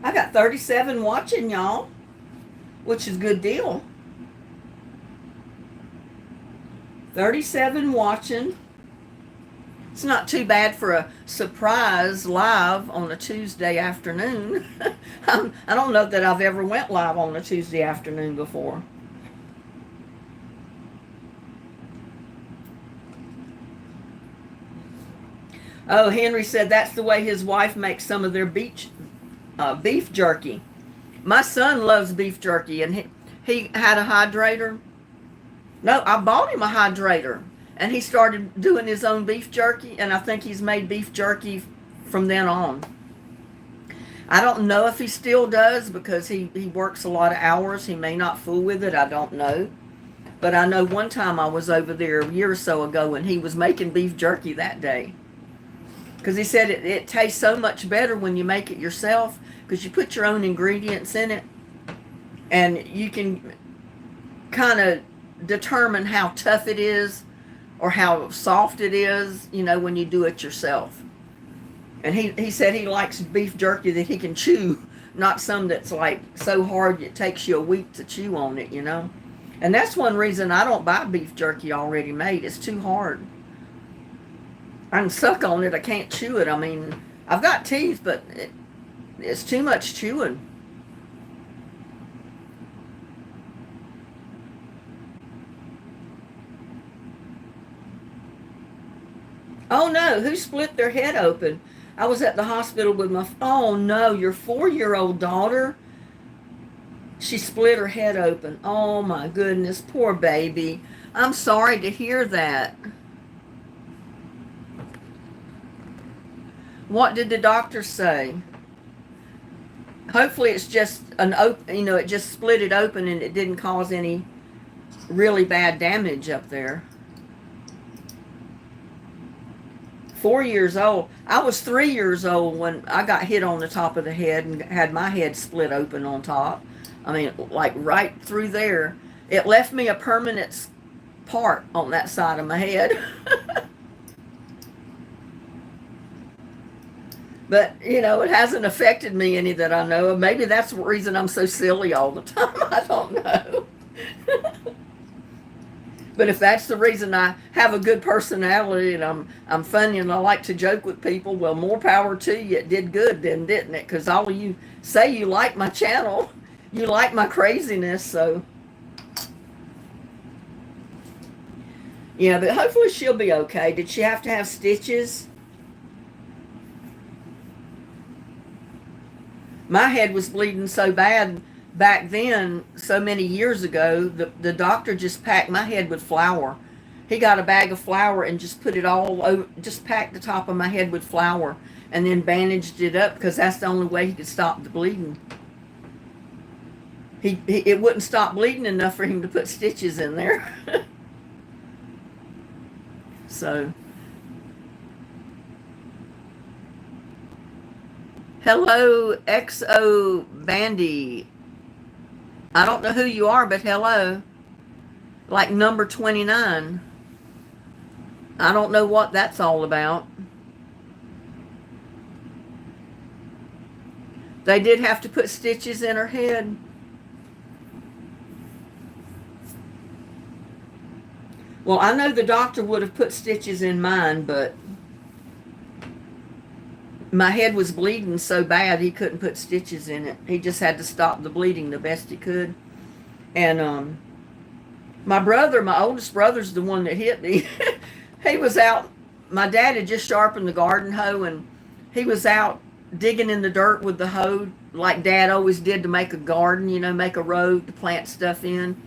I got 37 watching, y'all, which is a good deal. 37 watching. It's not too bad for a surprise live on a Tuesday afternoon. I don't know that I've ever went live on a Tuesday afternoon before. Oh, Henry said that's the way his wife makes some of their beef jerky. My son loves beef jerky, and he had a hydrator. No, I bought him a hydrator, and he started doing his own beef jerky, and I think he's made beef jerky from then on. I don't know if he still does because he works a lot of hours. He may not fool with it. I don't know. But I know one time I was over there a year or so ago, and he was making beef jerky that day. Because he said it tastes so much better when you make it yourself because you put your own ingredients in it, and you can kind of determine how tough it is or how soft it is, when you do it yourself. And he said he likes beef jerky that he can chew, not some that's like so hard it takes you a week to chew on it, And that's one reason I don't buy beef jerky already made. It's too hard. I can suck on it. I can't chew it. I mean, I've got teeth, but it's too much chewing. Oh no, who split their head open? I was at the hospital with oh no, your 4-year-old daughter, she split her head open. Oh my goodness, poor baby. I'm sorry to hear that. What did the doctor say? Hopefully it's just an open, it just split it open and it didn't cause any really bad damage up there. 4 years old. I was 3 years old when I got hit on the top of the head and had my head split open on top. I mean, like right through there. It left me a permanent part on that side of my head. But, it hasn't affected me any that I know of. Maybe that's the reason I'm so silly all the time. I don't know. But if that's the reason I have a good personality and I'm funny and I like to joke with people, well, more power to you. It did good then, didn't it? Because all of you say you like my channel. You like my craziness, so. Yeah, but hopefully she'll be okay. Did she have to have stitches? My head was bleeding so bad back then, so many years ago, the doctor just packed my head with flour. He got a bag of flour and just put it all over, just packed the top of my head with flour and then bandaged it up because that's the only way he could stop the bleeding. It wouldn't stop bleeding enough for him to put stitches in there. So, hello, XO Bandy. I don't know who you are, but hello. Like number 29. I don't know what that's all about. They did have to put stitches in her head. Well, I know the doctor would have put stitches in mine, but my head was bleeding so bad he couldn't put stitches in it. He just had to stop the bleeding the best he could. And my brother, my oldest brother's the one that hit me. He was out, my dad had just sharpened the garden hoe and he was out digging in the dirt with the hoe like Dad always did to make a garden, make a road to plant stuff in.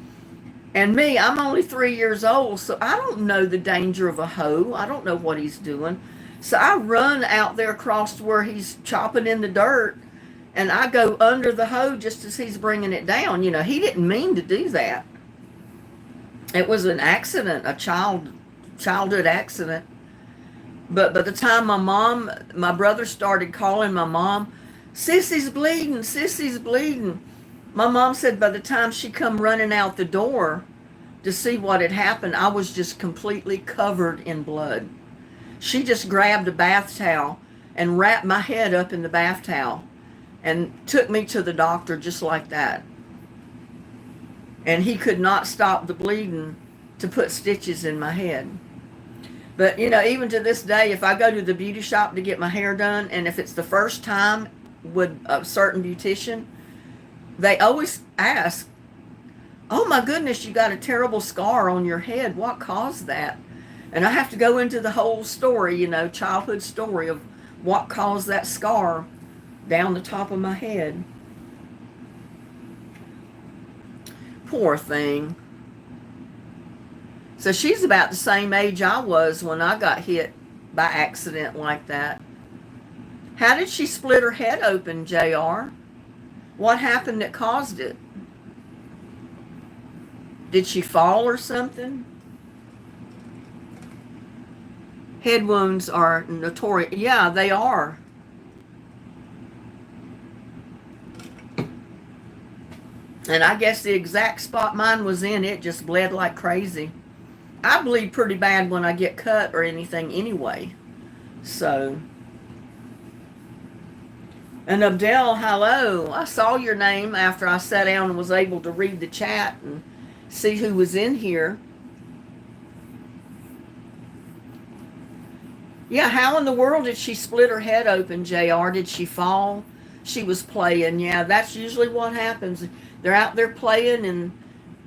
And me, I'm only 3 years old, so I don't know the danger of a hoe. I don't know what he's doing. So I run out there across to where he's chopping in the dirt, and I go under the hoe just as he's bringing it down. He didn't mean to do that. It was an accident, a childhood accident. But by the time my brother started calling my mom, Sissy's bleeding, Sissy's bleeding. My mom said by the time she come running out the door to see what had happened, I was just completely covered in blood. She just grabbed a bath towel and wrapped my head up in the bath towel and took me to the doctor just like that. And he could not stop the bleeding to put stitches in my head. But, even to this day, if I go to the beauty shop to get my hair done, and if it's the first time with a certain beautician, they always ask, oh my goodness, you got a terrible scar on your head. What caused that? And I have to go into the whole story, childhood story of what caused that scar down the top of my head. Poor thing. So she's about the same age I was when I got hit by accident like that. How did she split her head open, JR? What happened that caused it? Did she fall or something? Head wounds are notorious. Yeah, they are. And I guess the exact spot mine was in, it just bled like crazy. I bleed pretty bad when I get cut or anything anyway. So. And Abdel, hello. I saw your name after I sat down and was able to read the chat and see who was in here. Yeah, how in the world did she split her head open, JR? Did she fall? She was playing. Yeah, that's usually what happens. They're out there playing and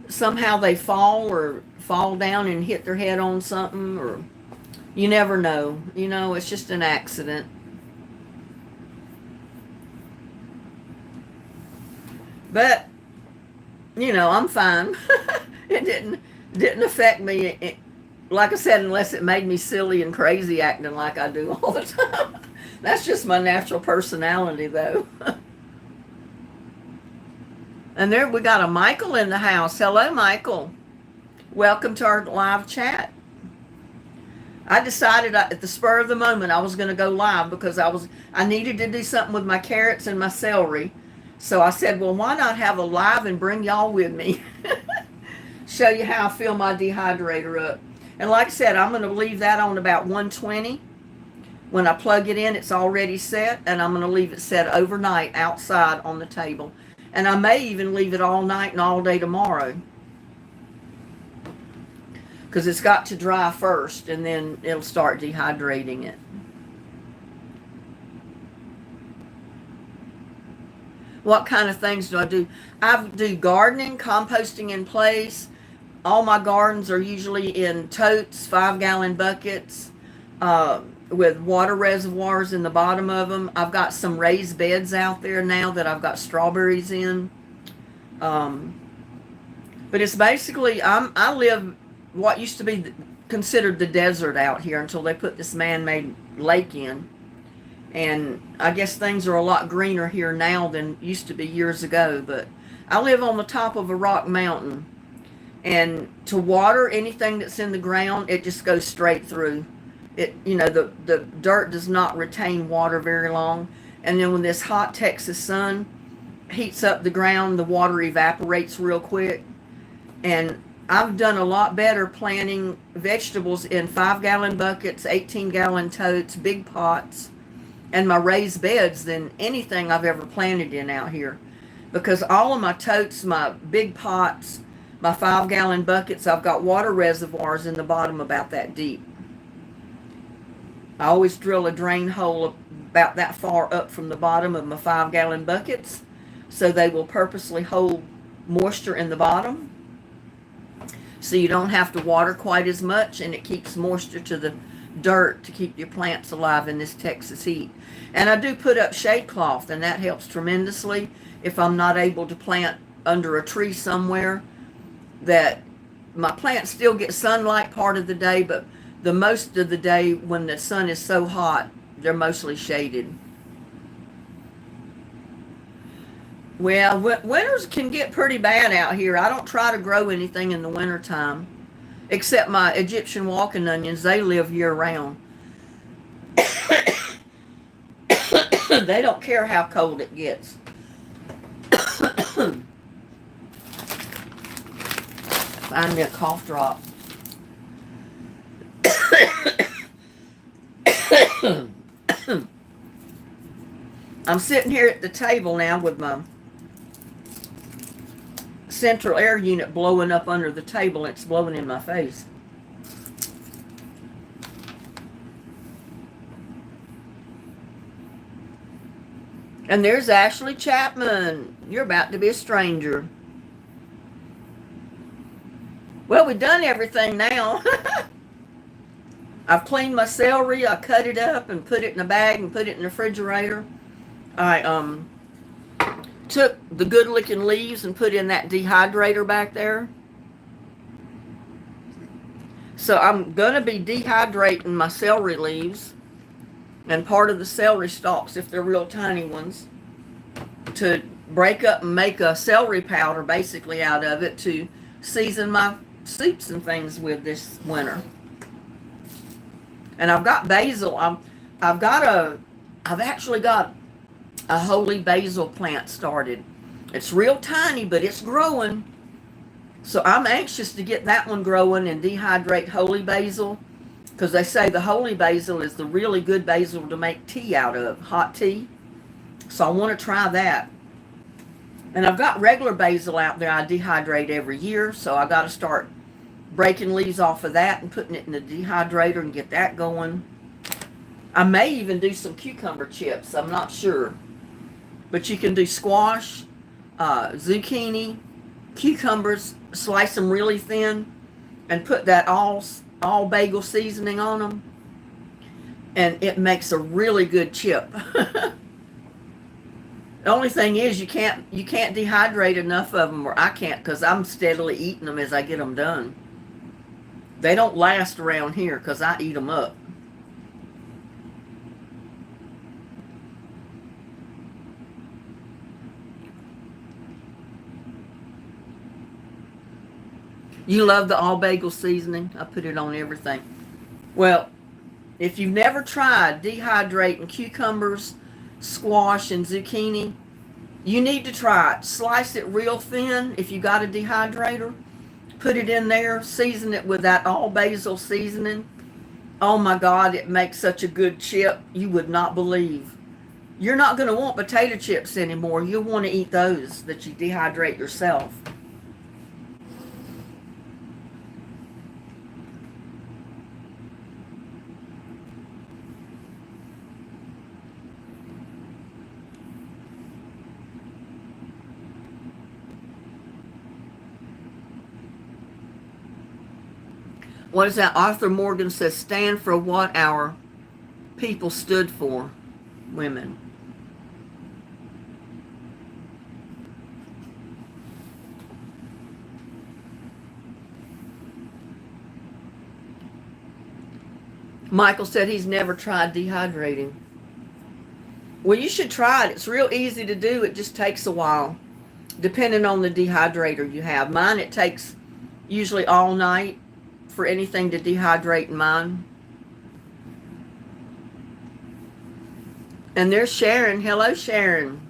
somehow they fall or fall down and hit their head on something, or you never know. It's just an accident. But, you know, I'm fine. It didn't affect me. Like I said, unless it made me silly and crazy acting like I do all the time. That's just my natural personality, though. And there we got a Michael in the house. Hello, Michael. Welcome to our live chat. I decided at the spur of the moment I was going to go live because I needed to do something with my carrots and my celery. So I said, well, why not have a live and bring y'all with me? Show you how I fill my dehydrator up. And like I said, I'm going to leave that on about 120. When I plug it in, it's already set, and I'm going to leave it set overnight outside on the table. And I may even leave it all night and all day tomorrow, because it's got to dry first, and then it'll start dehydrating it. What kind of things do I do? I do gardening, composting in place. All my gardens are usually in totes, 5-gallon buckets, with water reservoirs in the bottom of them. I've got some raised beds out there now that I've got strawberries in. But it's basically, I live what used to be considered the desert out here until they put this man-made lake in. And I guess things are a lot greener here now than used to be years ago. But I live on the top of a rock mountain. And to water anything that's in the ground, it just goes straight through. It, you know, the dirt does not retain water very long. And then when this hot Texas sun heats up the ground, the water evaporates real quick. And I've done a lot better planting vegetables in 5-gallon buckets, 18-gallon totes, big pots, and my raised beds than anything I've ever planted in out here. Because all of my totes, my big pots, my 5-gallon buckets, I've got water reservoirs in the bottom about that deep. I always drill a drain hole about that far up from the bottom of my 5-gallon buckets, so they will purposely hold moisture in the bottom, so you don't have to water quite as much, and it keeps moisture to the dirt to keep your plants alive in this Texas heat. And I do put up shade cloth, and that helps tremendously if I'm not able to plant under a tree somewhere. That my plants still get sunlight part of the day, but the most of the day when the sun is so hot, they're mostly shaded. Well, winters can get pretty bad out here. I don't try to grow anything in the wintertime, except my Egyptian walking onions. They live year-round. They don't care how cold it gets. Find me a cough drop. I'm sitting here at the table now with my central air unit blowing up under the table. It's blowing in my face. And there's Ashley Chapman. You're about to be a stranger. Well, we've done everything now. I've cleaned my celery. I cut it up and put it in a bag and put it in the refrigerator. I took the good looking leaves and put in that dehydrator back there. So I'm going to be dehydrating my celery leaves and part of the celery stalks, if they're real tiny ones, to break up and make a celery powder basically out of it to season my soups and things with this winter. And I've got basil. I've actually got a holy basil plant started. It's real tiny, but it's growing. So I'm anxious to get that one growing and dehydrate holy basil, because they say the holy basil is the really good basil to make tea out of, hot tea. So I want to try that. And I've got regular basil out there I dehydrate every year, so I got to start breaking leaves off of that and putting it in the dehydrator and get that going. I may even do some cucumber chips. I'm not sure. But you can do squash, zucchini, cucumbers, slice them really thin, and put that all bagel seasoning on them. And it makes a really good chip. The only thing is you can't dehydrate enough of them, or I can't, because I'm steadily eating them as I get them done. They don't last around here because I eat them up. You love the all bagel seasoning? I put it on everything. Well, if you've never tried dehydrating cucumbers, squash, and zucchini, you need to try it. Slice it real thin if you got a dehydrator. Put it in there. Season it with that all basil seasoning. Oh my God, it makes such a good chip. You would not believe. You're not going to want potato chips anymore. You'll want to eat those that you dehydrate yourself. What is that? Arthur Morgan says, stand for what our people stood for, women. Michael said he's never tried dehydrating. Well, you should try it. It's real easy to do. It just takes a while, depending on the dehydrator you have. Mine, it takes usually all night for anything to dehydrate in mine. And there's Sharon. Hello, Sharon.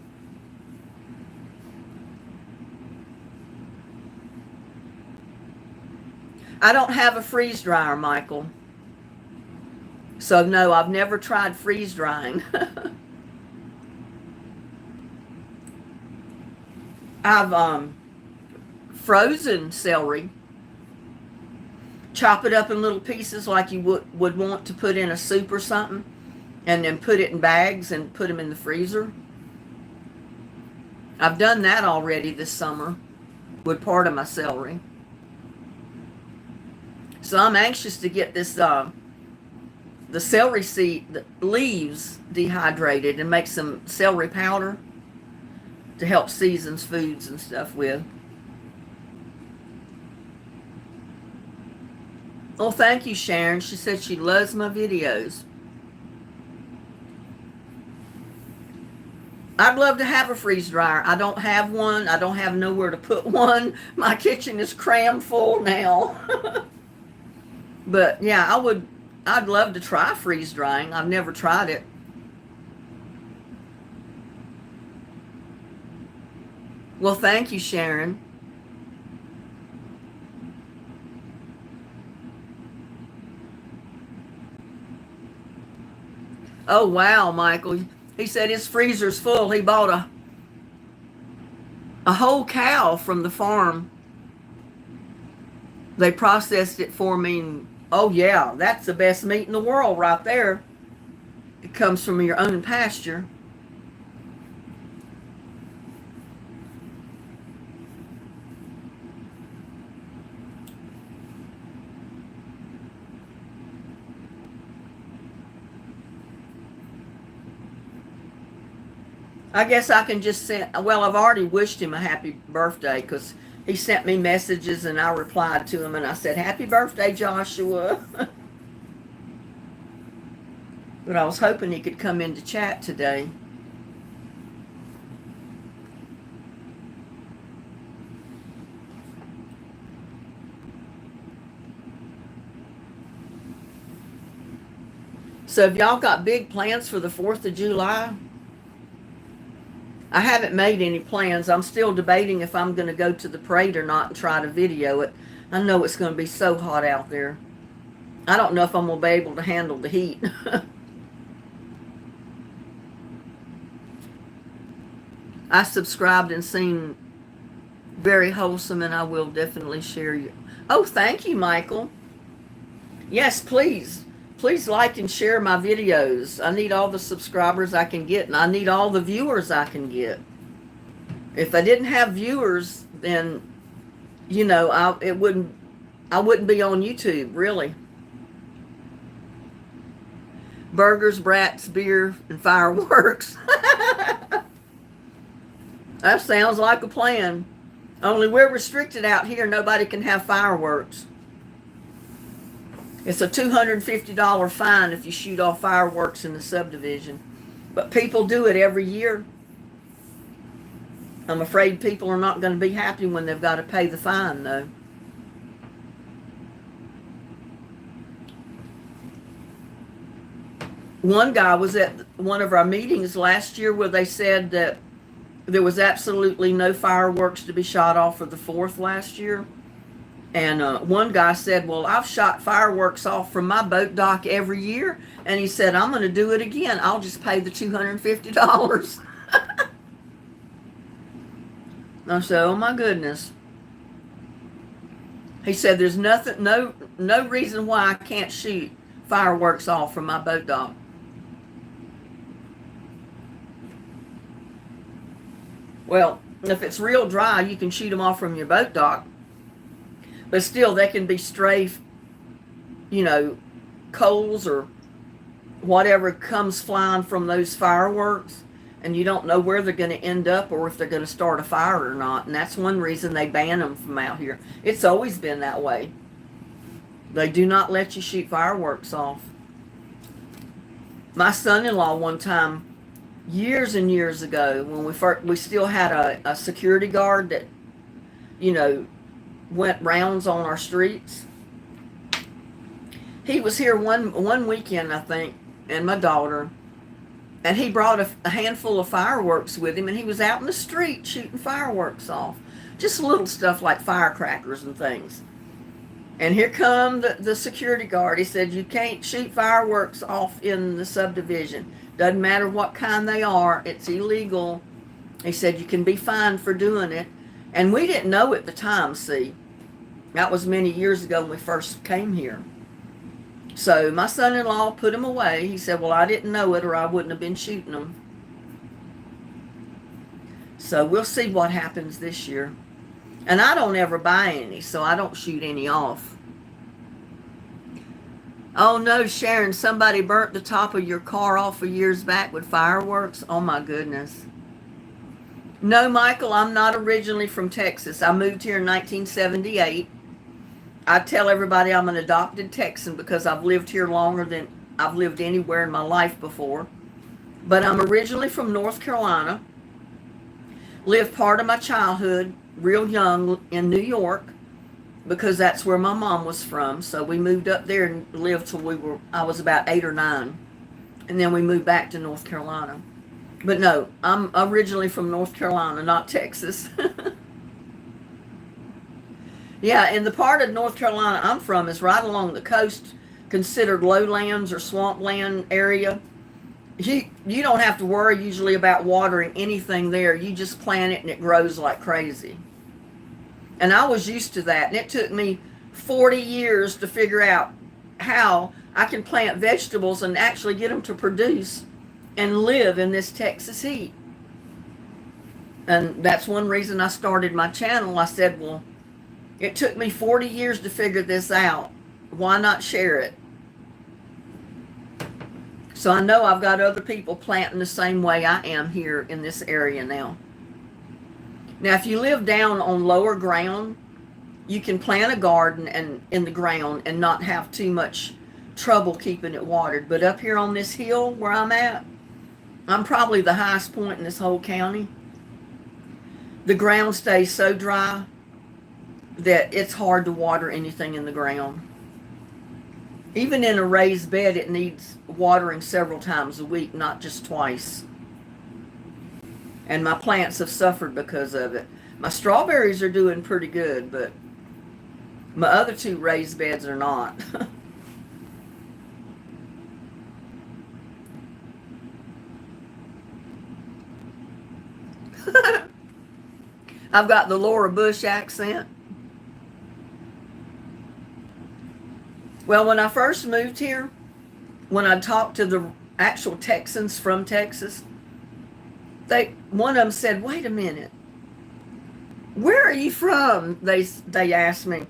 I don't have a freeze dryer, Michael. So no, I've never tried freeze drying. I've frozen celery. Chop it up in little pieces like you would want to put in a soup or something, and then put it in bags and put them in the freezer. I've done that already this summer with part of my celery. So I'm anxious to get this the celery seed, the leaves dehydrated and make some celery powder to help season foods and stuff with. Oh, thank you, Sharon. She said she loves my videos. I'd love to have a freeze dryer. I don't have one. I don't have nowhere to put one. My kitchen is crammed full now. But yeah, I'd love to try freeze drying. I've never tried it. Well, thank you, Sharon. Oh, wow, Michael. He said his freezer's full. He bought a whole cow from the farm. They processed it for me. Oh, yeah, that's the best meat in the world right there. It comes from your own pasture. I guess I can just send, well, I've already wished him a happy birthday because he sent me messages and I replied to him and I said, happy birthday, Joshua. But I was hoping he could come into chat today. So have y'all got big plans for the 4th of July? I haven't made any plans. I'm still debating if I'm going to go to the parade or not and try to video it. I know it's going to be so hot out there. I don't know if I'm going to be able to handle the heat. I subscribed and seen very wholesome, and I will definitely share you. Oh, thank you, Michael. Yes, please. Please like and share my videos. I need all the subscribers I can get, and I need all the viewers I can get. If I didn't have viewers, then, you know, I wouldn't be on YouTube, really. Burgers, brats, beer, and fireworks. That sounds like a plan. Only we're restricted out here. Nobody can have fireworks. It's a $250 fine if you shoot off fireworks in the subdivision. But people do it every year. I'm afraid people are not going to be happy when they've got to pay the fine, though. One guy was at one of our meetings last year where they said that there was absolutely no fireworks to be shot off for the 4th last year. And one guy said, well, I've shot fireworks off from my boat dock every year. And he said, I'm going to do it again. I'll just pay the $250. I said, oh my goodness. He said, there's nothing, no reason why I can't shoot fireworks off from my boat dock. Well, if it's real dry, you can shoot them off from your boat dock. But still, they can be stray, coals or whatever comes flying from those fireworks. And you don't know where they're going to end up or if they're going to start a fire or not. And that's one reason they ban them from out here. It's always been that way. They do not let you shoot fireworks off. My son-in-law one time, years and years ago, when we still had a security guard that, went rounds on our streets. He was here one weekend, I think, and my daughter, and he brought a handful of fireworks with him, and he was out in the street shooting fireworks off. Just little stuff like firecrackers and things. And here come the security guard. He said, you can't shoot fireworks off in the subdivision. Doesn't matter what kind they are. It's illegal. He said, you can be fined for doing it. And we didn't know at the time, see. That was many years ago when we first came here. So my son-in-law put them away. He said, well, I didn't know it or I wouldn't have been shooting them. So we'll see what happens this year. And I don't ever buy any, so I don't shoot any off. Oh no, Sharon, somebody burnt the top of your car off a years back with fireworks. Oh my goodness. No, Michael, I'm not originally from Texas. I moved here in 1978. I tell everybody I'm an adopted Texan because I've lived here longer than I've lived anywhere in my life before. But I'm originally from North Carolina. Lived part of my childhood real young in New York because that's where my mom was from. So we moved up there and lived till I was about 8 or 9. And then we moved back to North Carolina. But no, I'm originally from North Carolina, not Texas. Yeah, and the part of North Carolina I'm from is right along the coast, considered lowlands or swampland area. You don't have to worry usually about watering anything there. You just plant it and it grows like crazy. And I was used to that. And it took me 40 years to figure out how I can plant vegetables and actually get them to produce and live in this Texas heat. And that's one reason I started my channel. I said, well, it took me 40 years to figure this out. Why not share it? So I know I've got other people planting the same way I am here in this area now. Now, if you live down on lower ground, you can plant a garden and in the ground and not have too much trouble keeping it watered. But up here on this hill where I'm at, I'm probably the highest point in this whole county. The ground stays so dry that it's hard to water anything in the ground. Even in a raised bed, it needs watering several times a week, not just twice. And my plants have suffered because of it. My strawberries are doing pretty good, but my other 2 raised beds are not. I've got the Laura Bush accent. Well, when I first moved here, when I talked to the actual Texans from Texas, one of them said, wait a minute, where are you from? They asked me.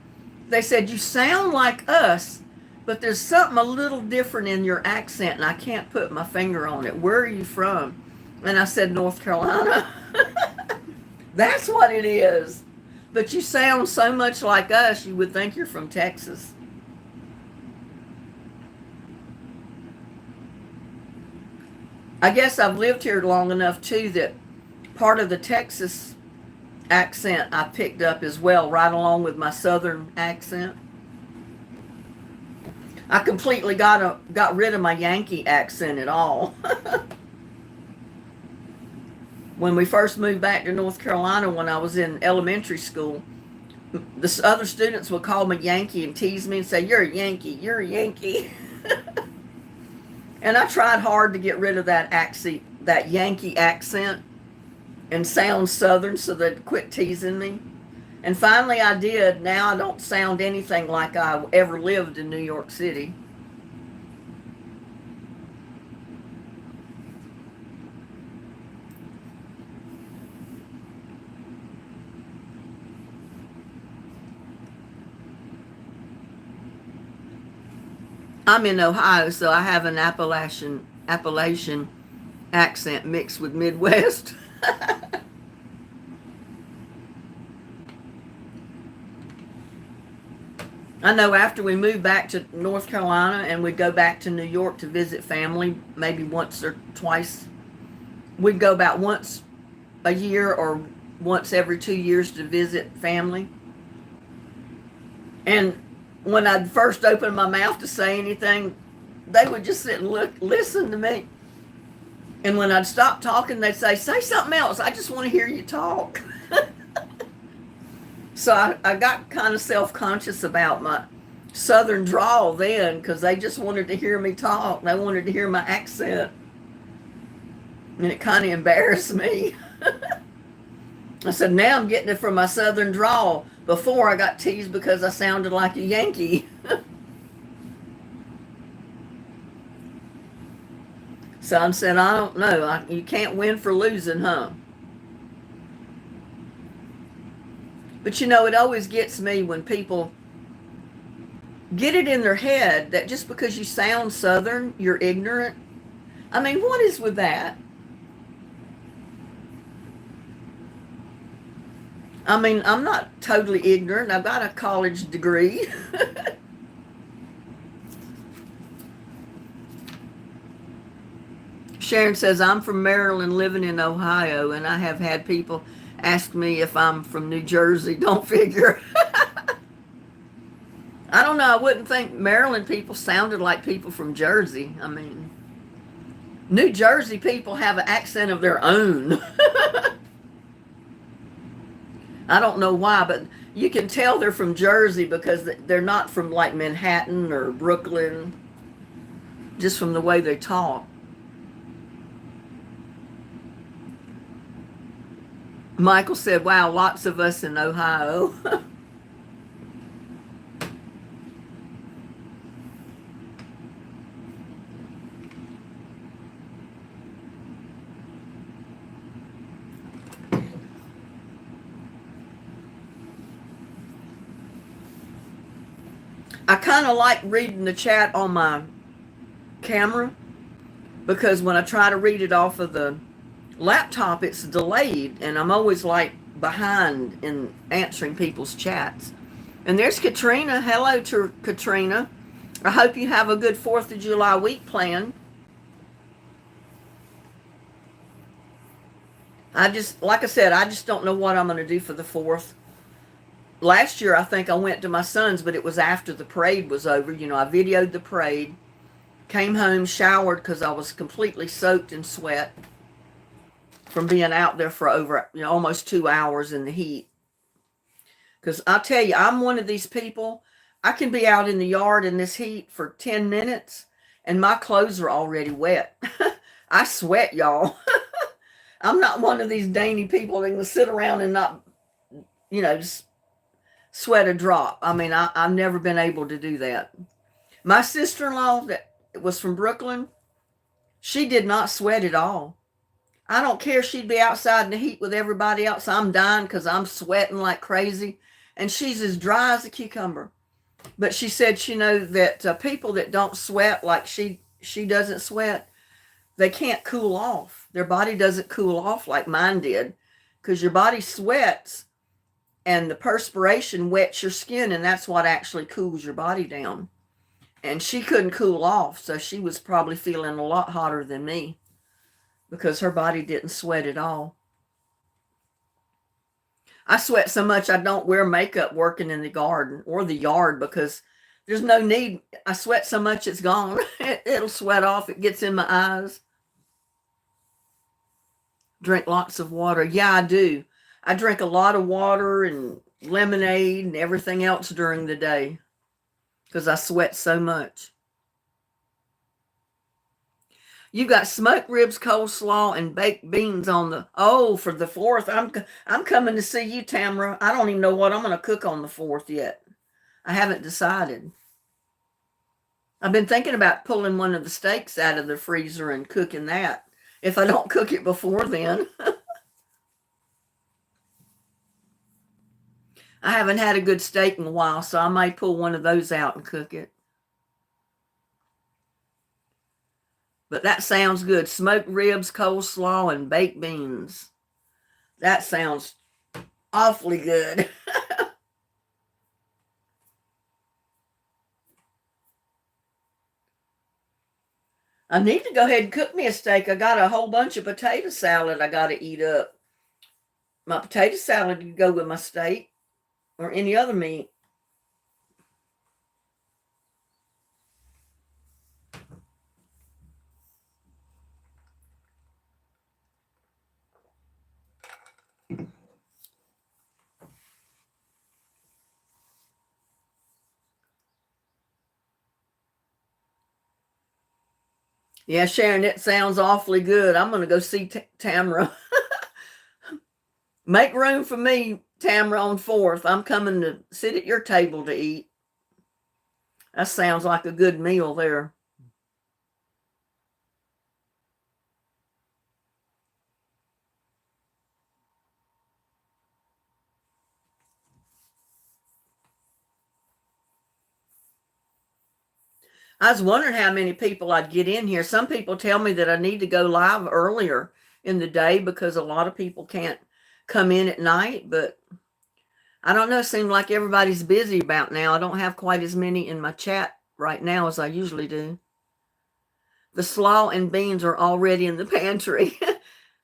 They said, you sound like us, but there's something a little different in your accent, and I can't put my finger on it. Where are you from? And I said, North Carolina. That's what it is. But you sound so much like us, you would think you're from Texas. I guess I've lived here long enough too that part of the Texas accent I picked up as well, right along with my southern accent. I completely got rid of my Yankee accent at all. When we first moved back to North Carolina when I was in elementary school, the other students would call me Yankee and tease me and say, "You're a Yankee, you're a Yankee." And I tried hard to get rid of that accent, that Yankee accent, and sound Southern so they'd quit teasing me. And finally I did. Now I don't sound anything like I ever lived in New York City. I'm in Ohio, so I have an Appalachian accent mixed with Midwest. I know after we moved back to North Carolina and we'd go back to New York to visit family, maybe once or twice, we'd go about once a year or once every 2 years to visit family. And when I'd first open my mouth to say anything, they would just sit and listen to me. And when I'd stop talking, they'd say something else. I just want to hear you talk. So I got kind of self-conscious about my southern drawl then because they just wanted to hear me talk. They wanted to hear my accent. And it kind of embarrassed me. I said, now I'm getting it from my southern drawl. Before I got teased because I sounded like a Yankee. Son said, I don't know. You can't win for losing, huh? But you know, it always gets me when people get it in their head that just because you sound Southern, you're ignorant. I mean, what is with that? I mean, I'm not totally ignorant. I've got a college degree. Sharon says, I'm from Maryland living in Ohio, and I have had people ask me if I'm from New Jersey. Don't figure. I don't know. I wouldn't think Maryland people sounded like people from Jersey. I mean, New Jersey people have an accent of their own. I don't know why, but you can tell they're from Jersey because they're not from like Manhattan or Brooklyn, just from the way they talk. Michael said, wow, lots of us in Ohio. I kind of like reading the chat on my camera because when I try to read it off of the laptop, it's delayed, and I'm always like behind in answering people's chats. And there's Katrina. Hello to Katrina. I hope you have a good 4th of July week planned. Like I said, I just don't know what I'm going to do for the 4th. Last year, I think I went to my son's, but it was after the parade was over. You know, I videoed the parade, came home, showered because I was completely soaked in sweat from being out there for over, almost 2 hours in the heat. Because I'll tell you, I'm one of these people, I can be out in the yard in this heat for 10 minutes and my clothes are already wet. I sweat, y'all. I'm not one of these dainty people that can sit around and not, just sweat a drop. I mean, I've never been able to do that. My sister-in-law that was from Brooklyn, she did not sweat at all. I don't care. She'd be outside in the heat with everybody else. I'm dying because I'm sweating like crazy. And she's as dry as a cucumber. But she said, that people that don't sweat like she doesn't sweat, they can't cool off. Their body doesn't cool off like mine did. because your body sweats and the perspiration wets your skin, and that's what actually cools your body down. And she couldn't cool off, so she was probably feeling a lot hotter than me because her body didn't sweat at all. I sweat so much I don't wear makeup working in the garden or the yard because there's no need. I sweat so much it's gone. It'll sweat off. It gets in my eyes. Drink lots of water. Yeah, I do. I drink a lot of water and lemonade and everything else during the day because I sweat so much. You got smoked ribs, coleslaw, and baked beans on the for the 4th. I'm coming to see you, Tamara. I don't even know what I'm going to cook on the 4th yet. I haven't decided. I've been thinking about pulling one of the steaks out of the freezer and cooking that if I don't cook it before then. I haven't had a good steak in a while, so I might pull one of those out and cook it. But that sounds good. Smoked ribs, coleslaw, and baked beans. That sounds awfully good. I need to go ahead and cook me a steak. I got a whole bunch of potato salad I got to eat up. My potato salad could go with my steak or any other meat. Yeah, Sharon, it sounds awfully good. I'm going to go see Tamara. Make room for me, Tamara, on 4th. I'm coming to sit at your table to eat. That sounds like a good meal there. I was wondering how many people I'd get in here. Some people tell me that I need to go live earlier in the day because a lot of people can't come in at night, but I don't know. It seems like everybody's busy about now. I don't have quite as many in my chat right now as I usually do. The slaw and beans are already in the pantry.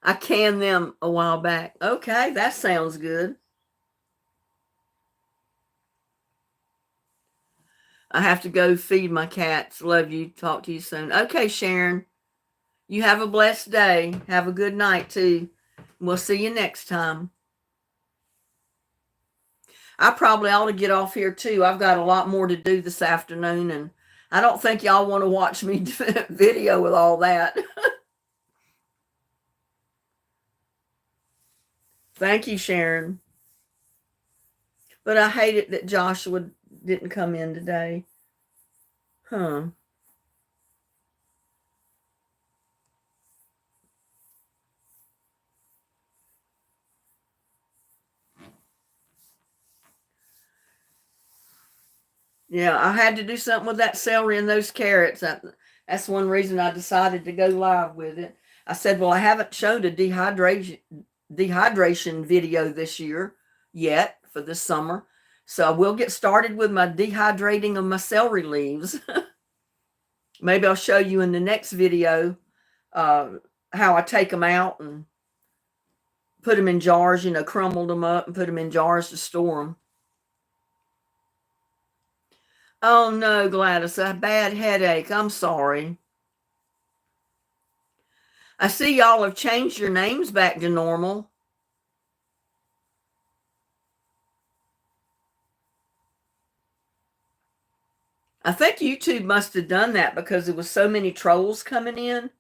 I canned them a while back. Okay, that sounds good. I have to go feed my cats. Love you. Talk to you soon. Okay, Sharon. You have a blessed day. Have a good night, too. We'll see you next time. I probably ought to get off here, too. I've got a lot more to do this afternoon, and I don't think y'all want to watch me video with all that. Thank you, Sharon. But I hate it that Joshua didn't come in today. Huh. Yeah, I had to do something with that celery and those carrots. That's one reason I decided to go live with it. I said, well, I haven't showed a dehydration video this year yet for this summer. So I will get started with my dehydrating of my celery leaves. Maybe I'll show you in the next video how I take them out and put them in jars, crumbled them up and put them in jars to store them. Oh no, Gladys, a bad headache. I'm sorry. I see y'all have changed your names back to normal. I think YouTube must have done that because there was so many trolls coming in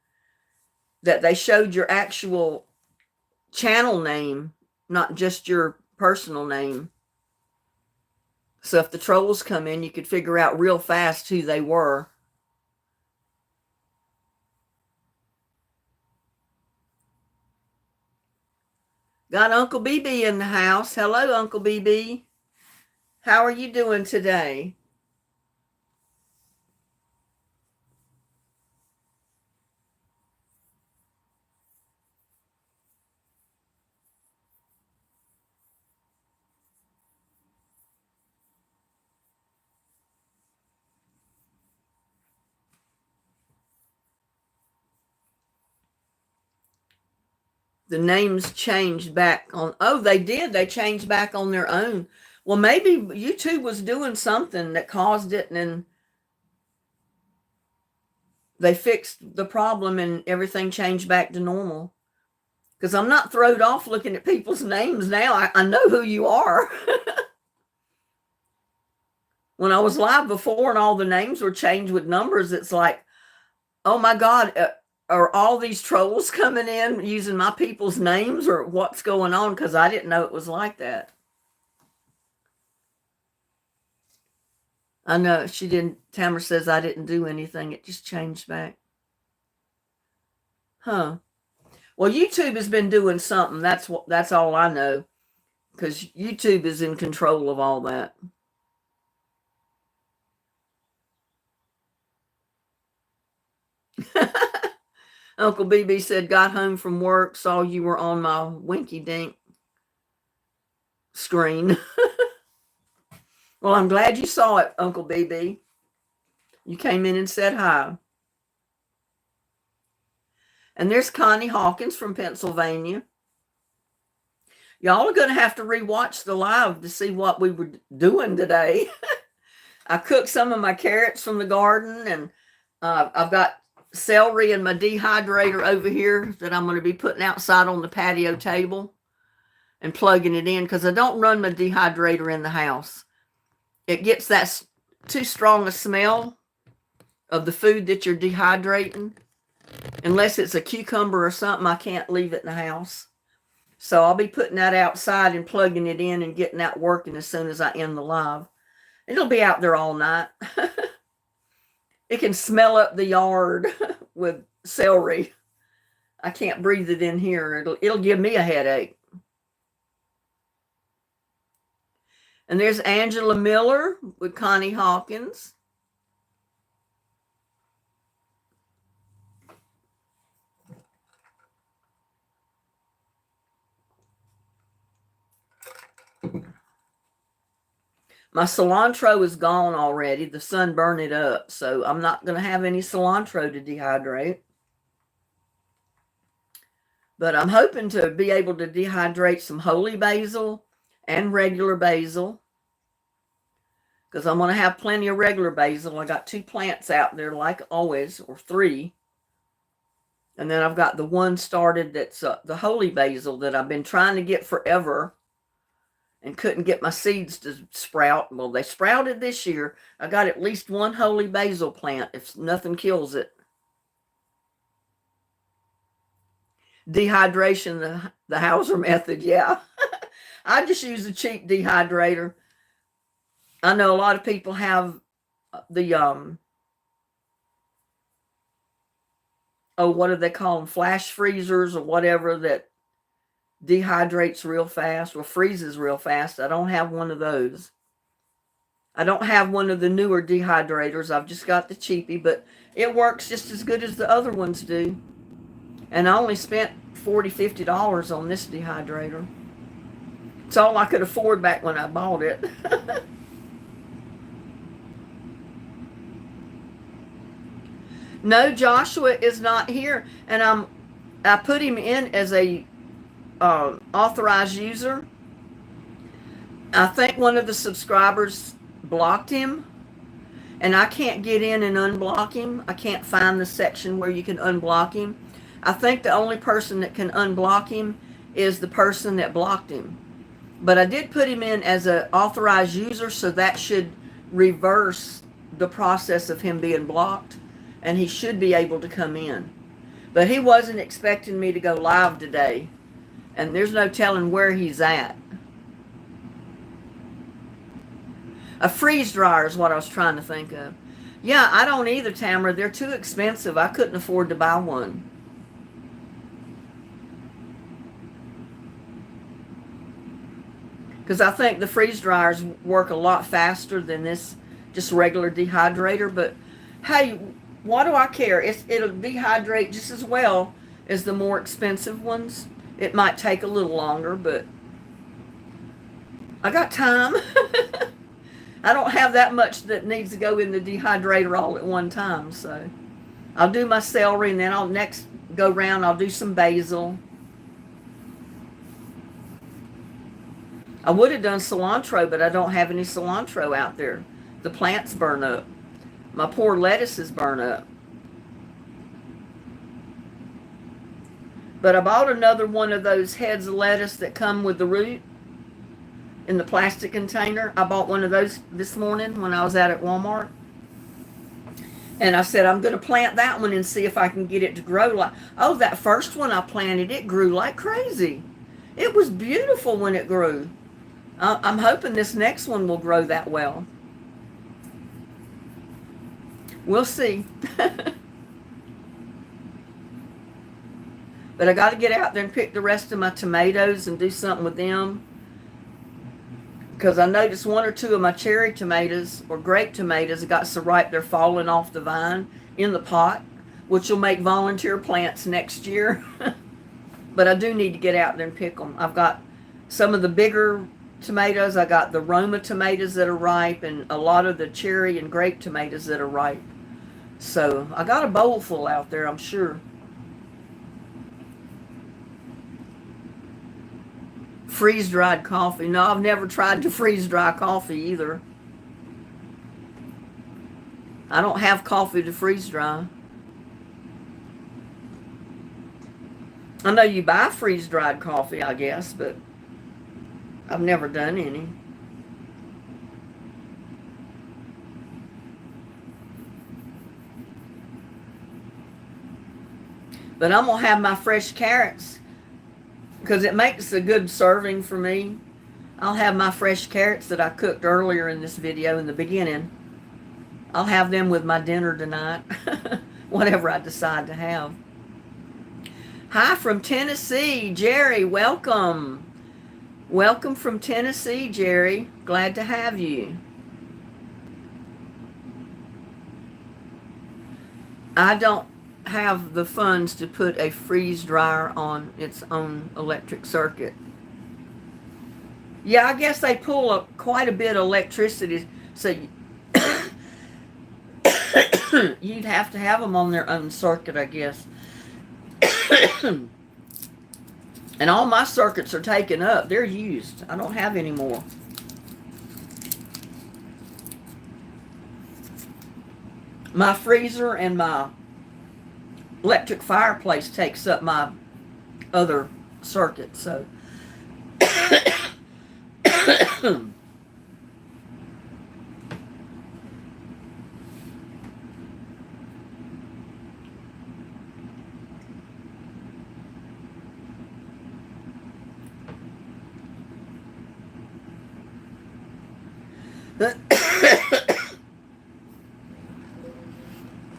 that they showed your actual channel name, not just your personal name. So if the trolls come in, you could figure out real fast who they were. Got Uncle BB in the house. Hello, Uncle BB. How are you doing today? The names changed back on. Oh, they did. They changed back on their own. Well, maybe YouTube was doing something that caused it, and they fixed the problem and everything changed back to normal. Because I'm not thrown off looking at people's names now. I know who you are. When I was live before and all the names were changed with numbers, it's like, oh my God, are all these trolls coming in using my people's names, or what's going on? Because I didn't know it was like that. I know she didn't. Tamara says I didn't do anything. It just changed back. Huh. Well, YouTube has been doing something. That's all I know. Because YouTube is in control of all that. Uncle BB said, got home from work, saw you were on my winky dink screen. Well, I'm glad you saw it, Uncle BB. You came in and said hi. And there's Connie Hawkins from Pennsylvania. Y'all are going to have to rewatch the live to see what we were doing today. I cooked some of my carrots from the garden, and I've got celery in my dehydrator over here that I'm going to be putting outside on the patio table and plugging it in, because I don't run my dehydrator in the house. It gets that too strong a smell of the food that you're dehydrating. Unless it's a cucumber or something, I can't leave it in the house. So I'll be putting that outside and plugging it in and getting that working as soon as I end the live. It'll be out there all night. It can smell up the yard with celery. I can't breathe it in here. It'll give me a headache. And there's Angela Miller with Connie Hawkins. My cilantro is gone already. The sun burned it up, so I'm not going to have any cilantro to dehydrate. But I'm hoping to be able to dehydrate some holy basil and regular basil, because I'm going to have plenty of regular basil. I got 2 plants out there, like always, or 3. And then I've got the one started that's the holy basil that I've been trying to get forever and couldn't get my seeds to sprout. Well, they sprouted this year. I got at least 1 holy basil plant if nothing kills it. Dehydration, the Hauser method, yeah. I just use a cheap dehydrator. I know a lot of people have the, what do they call them? Flash freezers or whatever that dehydrates real fast or freezes real fast. I don't have one of those. I don't have one of the newer dehydrators. I've just got the cheapie, but it works just as good as the other ones do. And I only spent $40, $50 on this dehydrator. It's all I could afford back when I bought it. No, Joshua is not here, and I put him in as a authorized user. I think one of the subscribers blocked him, and I can't get in and unblock him. I can't find the section where you can unblock him. I think the only person that can unblock him is the person that blocked him. But I did put him in as an authorized user, so that should reverse the process of him being blocked, and he should be able to come in. But he wasn't expecting me to go live today, and there's no telling where he's at. A freeze dryer is what I was trying to think of. Yeah, I don't either, Tamara. They're too expensive. I couldn't afford to buy one. Because I think the freeze dryers work a lot faster than this just regular dehydrator. But hey, what do I care? It'll dehydrate just as well as the more expensive ones. It might take a little longer, but I got time. I don't have that much that needs to go in the dehydrator all at one time. So I'll do my celery, and then I'll next go round, I'll do some basil. I would have done cilantro, but I don't have any cilantro out there. The plants burn up. My poor lettuces burn up. But I bought another one of those heads of lettuce that come with the root in the plastic container. I bought one of those this morning when I was out at Walmart. And I said, I'm going to plant that one and see if I can get it to grow like, oh, that first one I planted, it grew like crazy. It was beautiful when it grew. I'm hoping this next one will grow that well. We'll see. But I got to get out there and pick the rest of my tomatoes and do something with them. Because I noticed one or two of my cherry tomatoes or grape tomatoes got so ripe they're falling off the vine in the pot, which will make volunteer plants next year. But I do need to get out there and pick them. I've got some of the bigger tomatoes. I got the Roma tomatoes that are ripe and a lot of the cherry and grape tomatoes that are ripe. So I got a bowl full out there, I'm sure. Freeze-dried coffee. No, I've never tried to freeze-dry coffee either. I don't have coffee to freeze-dry. I know you buy freeze-dried coffee, I guess, but I've never done any. But I'm going to have my fresh carrots because it makes a good serving for me. I'll have my fresh carrots that I cooked earlier in this video in the beginning. I'll have them with my dinner tonight, whatever I decide to have. Hi from Tennessee, Jerry, welcome. Welcome from Tennessee, Jerry. Glad to have you. I don't have the funds to put a freeze dryer on its own electric circuit. Yeah, I guess they pull up quite a bit of electricity, so you'd have to have them on their own circuit, I guess. And all my circuits are taken up. They're used. I don't have any more. My freezer and my electric fireplace takes up my other circuit, so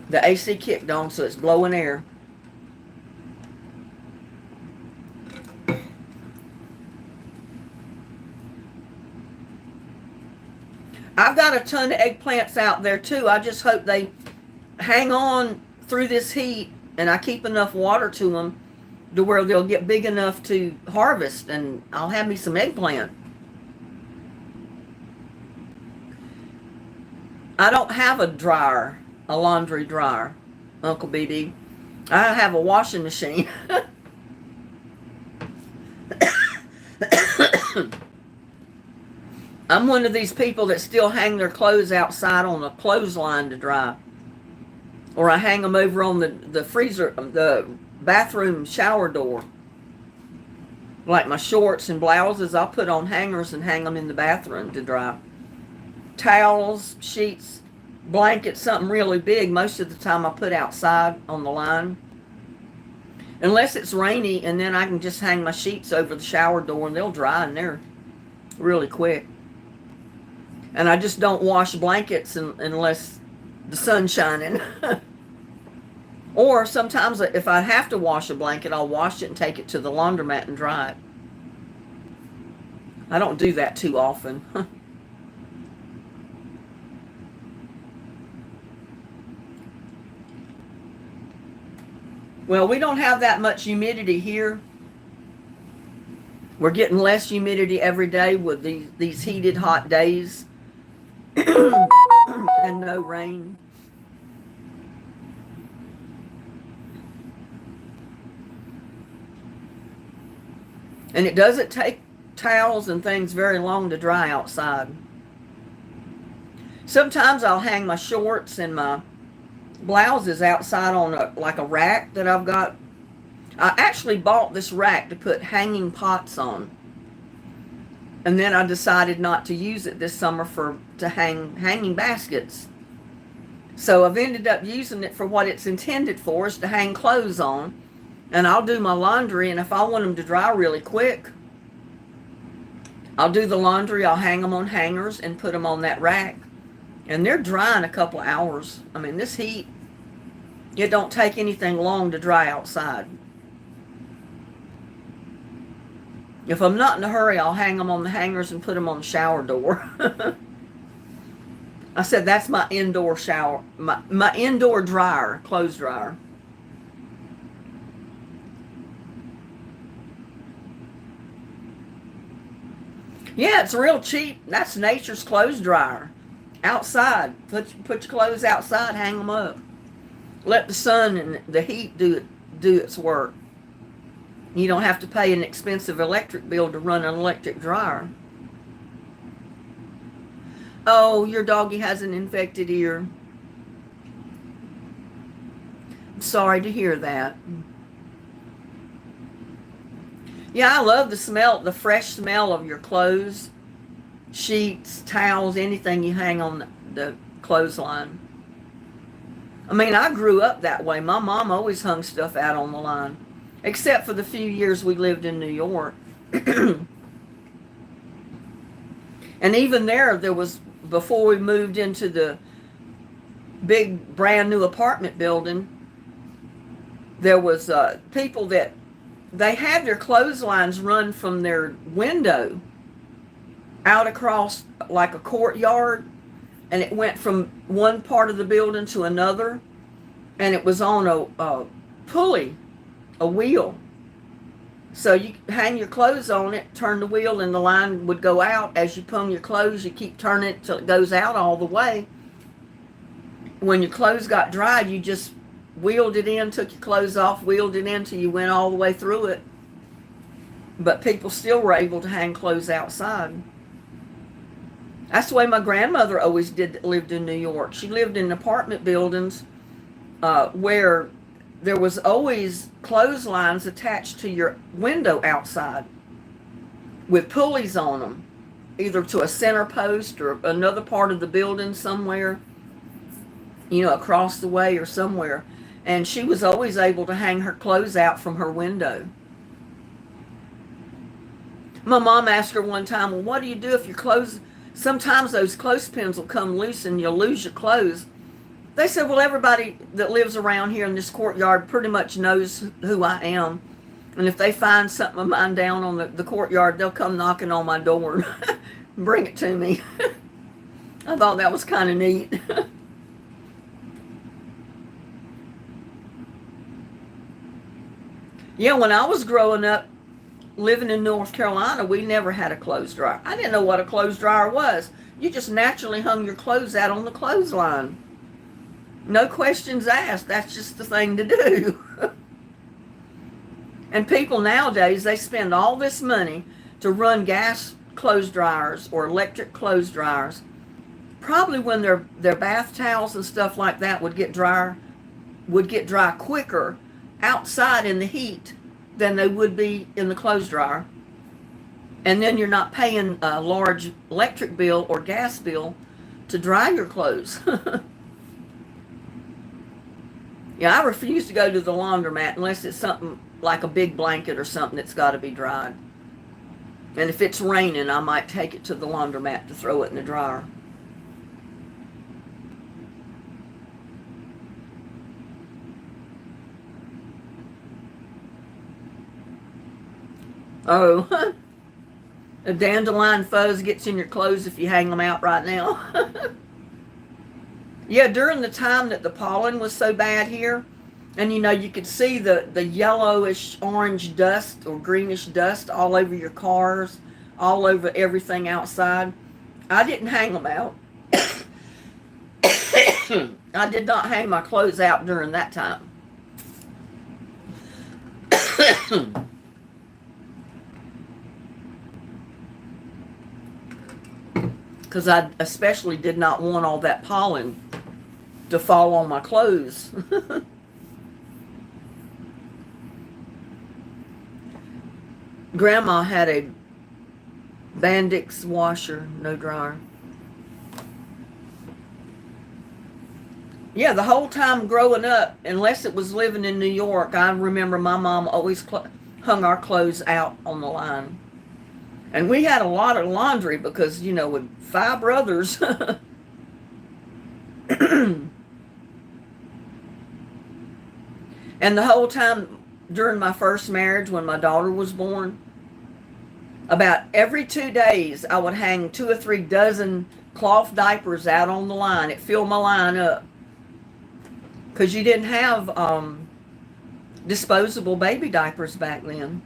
the AC kicked on, so it's blowing air. I've got a ton of eggplants out there too. I just hope they hang on through this heat and I keep enough water to them to where they'll get big enough to harvest, and I'll have me some eggplant. I don't have a dryer, a laundry dryer, Uncle BB. I have a washing machine. I'm one of these people that still hang their clothes outside on a clothesline to dry. Or I hang them over on the freezer, the bathroom shower door. Like my shorts and blouses, I'll put on hangers and hang them in the bathroom to dry. Towels, sheets, blankets, something really big, most of the time I put outside on the line. Unless it's rainy, and then I can just hang my sheets over the shower door and they'll dry in there really quick. And I just don't wash blankets unless the sun's shining. Or sometimes if I have to wash a blanket, I'll wash it and take it to the laundromat and dry it. I don't do that too often. Well, we don't have that much humidity here. We're getting less humidity every day with these heated hot days. And no rain. And it doesn't take towels and things very long to dry outside. Sometimes I'll hang my shorts and my blouses outside on like a rack that I've got. I actually bought this rack to put hanging pots on. And then I decided not to use it this summer to hang hanging baskets. So I've ended up using it for what it's intended for, is to hang clothes on. And I'll do my laundry, and if I want them to dry really quick, I'll do the laundry, I'll hang them on hangers and put them on that rack. And they're dry in a couple of hours. I mean, this heat, it don't take anything long to dry outside. If I'm not in a hurry, I'll hang them on the hangers and put them on the shower door. I said that's my indoor shower, my indoor dryer, clothes dryer. Yeah, it's real cheap. That's Nature's clothes dryer. Outside. Put your clothes outside, hang them up. Let the sun and the heat do its work. You don't have to pay an expensive electric bill to run an electric dryer. Oh, your doggy has an infected ear. I'm sorry to hear that. Yeah, I love the smell, the fresh smell of your clothes, sheets, towels, anything you hang on the clothesline. I mean, I grew up that way. My mom always hung stuff out on the line, except for the few years we lived in New York. And even there was, before we moved into the big brand new apartment building, there was people that they had their clotheslines run from their window out across like a courtyard, and it went from one part of the building to another, and it was on a pulley, a wheel. So you hang your clothes on it, turn the wheel, and the line would go out. As you hung your clothes, you keep turning it till it goes out all the way. When your clothes got dried, you just wheeled it in, took your clothes off, wheeled it in till you went all the way through it. But people still were able to hang clothes outside. That's the way my grandmother always lived in New York. She lived in apartment buildings where there was always clotheslines attached to your window outside with pulleys on them, either to a center post or another part of the building somewhere, across the way or somewhere. And she was always able to hang her clothes out from her window. My mom asked her one time, well, what do you do if your clothes, sometimes those clothespins will come loose and you'll lose your clothes. They said, well, everybody that lives around here in this courtyard pretty much knows who I am. And if they find something of mine down on the courtyard, they'll come knocking on my door and bring it to me. I thought that was kind of neat. Yeah, when I was growing up, living in North Carolina, we never had a clothes dryer. I didn't know what a clothes dryer was. You just naturally hung your clothes out on the clothesline. No questions asked. That's just the thing to do. And people nowadays, they spend all this money to run gas clothes dryers or electric clothes dryers. Probably when their bath towels and stuff like that would get dry quicker outside in the heat than they would be in the clothes dryer. And then you're not paying a large electric bill or gas bill to dry your clothes. Yeah, I refuse to go to the laundromat unless it's something like a big blanket or something that's got to be dried. And if it's raining, I might take it to the laundromat to throw it in the dryer. Oh, a dandelion fuzz gets in your clothes if you hang them out right now. Yeah, during the time that the pollen was so bad here, and you could see the yellowish orange dust or greenish dust all over your cars, all over everything outside, I didn't hang them out. I did not hang my clothes out during that time. because I especially did not want all that pollen to fall on my clothes. Grandma had a Bandix washer, no dryer. Yeah, the whole time growing up, unless it was living in New York, I remember my mom always hung our clothes out on the line. And we had a lot of laundry because, you know, with 5 brothers. And the whole time during my first marriage, when my daughter was born, about every 2 days, I would hang 2 or 3 dozen cloth diapers out on the line. It filled my line up. Because you didn't have disposable baby diapers back then.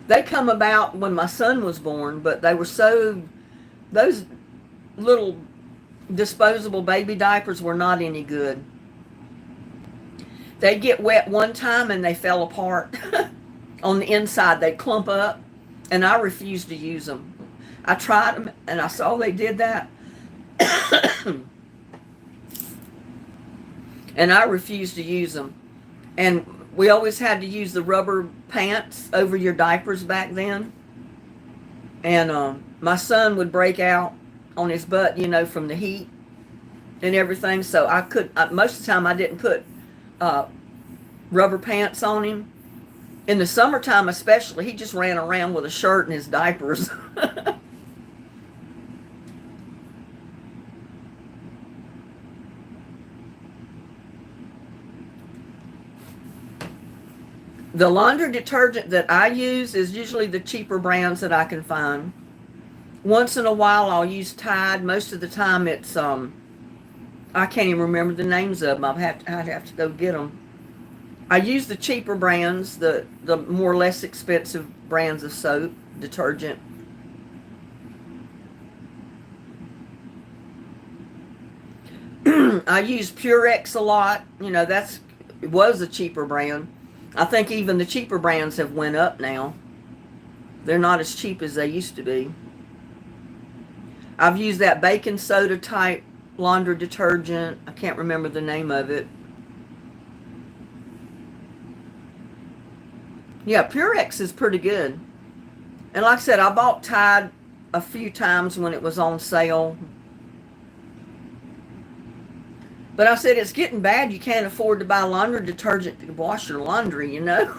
They come about when my son was born, but they were those little disposable baby diapers were not any good. They'd get wet one time and they fell apart. On the inside, they'd clump up, and I refused to use them. I tried them, and I saw they did that. And I refused to use them. And we always had to use the rubber pants over your diapers back then. And my son would break out on his butt, you know, from the heat and everything. So most of the time I didn't put rubber pants on him. In the summertime especially, he just ran around with a shirt and his diapers. The laundry detergent that I use is usually the cheaper brands that I can find. Once in a while I'll use Tide. Most of the time it's, I can't even remember the names of them. I'd have to go get them. I use the cheaper brands, the more less expensive brands of soap, detergent. I use Purex a lot. You know, it was a cheaper brand. I think even the cheaper brands have went up now. They're not as cheap as they used to be. I've used that baking soda type laundry detergent. I can't remember the name of it. Yeah, Purex is pretty good. And like I said, I bought Tide a few times when it was on sale. But I said, it's getting bad. You can't afford to buy laundry detergent to wash your laundry, you know.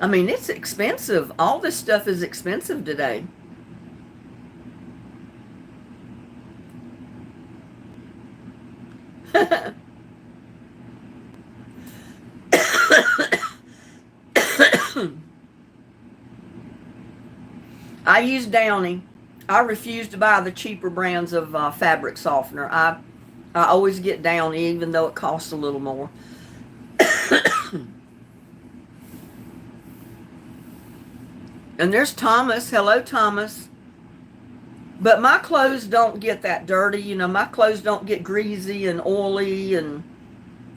I mean, it's expensive. All this stuff is expensive today. I use Downy. I refuse to buy the cheaper brands of fabric softener. I always get Downy, even though it costs a little more. And there's Thomas. Hello, Thomas. But my clothes don't get that dirty. You know, my clothes don't get greasy and oily and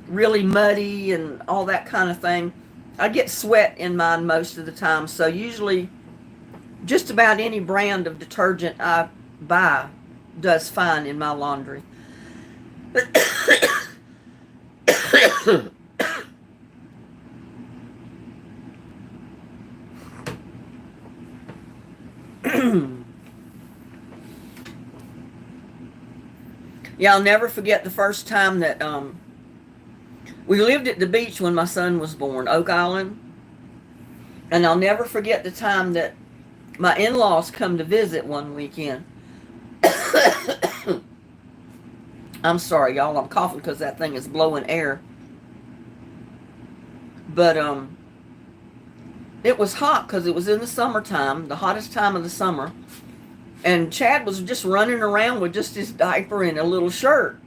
really muddy and all that kind of thing. I get sweat in mine most of the time. So usually just about any brand of detergent I buy does fine in my laundry. Yeah, I'll never forget the first time that we lived at the beach when my son was born, Oak Island. And I'll never forget the time that my in-laws come to visit one weekend. I'm sorry, y'all. I'm coughing because that thing is blowing air. But it was hot because it was in the summertime, the hottest time of the summer. And Chad was just running around with just his diaper and a little shirt.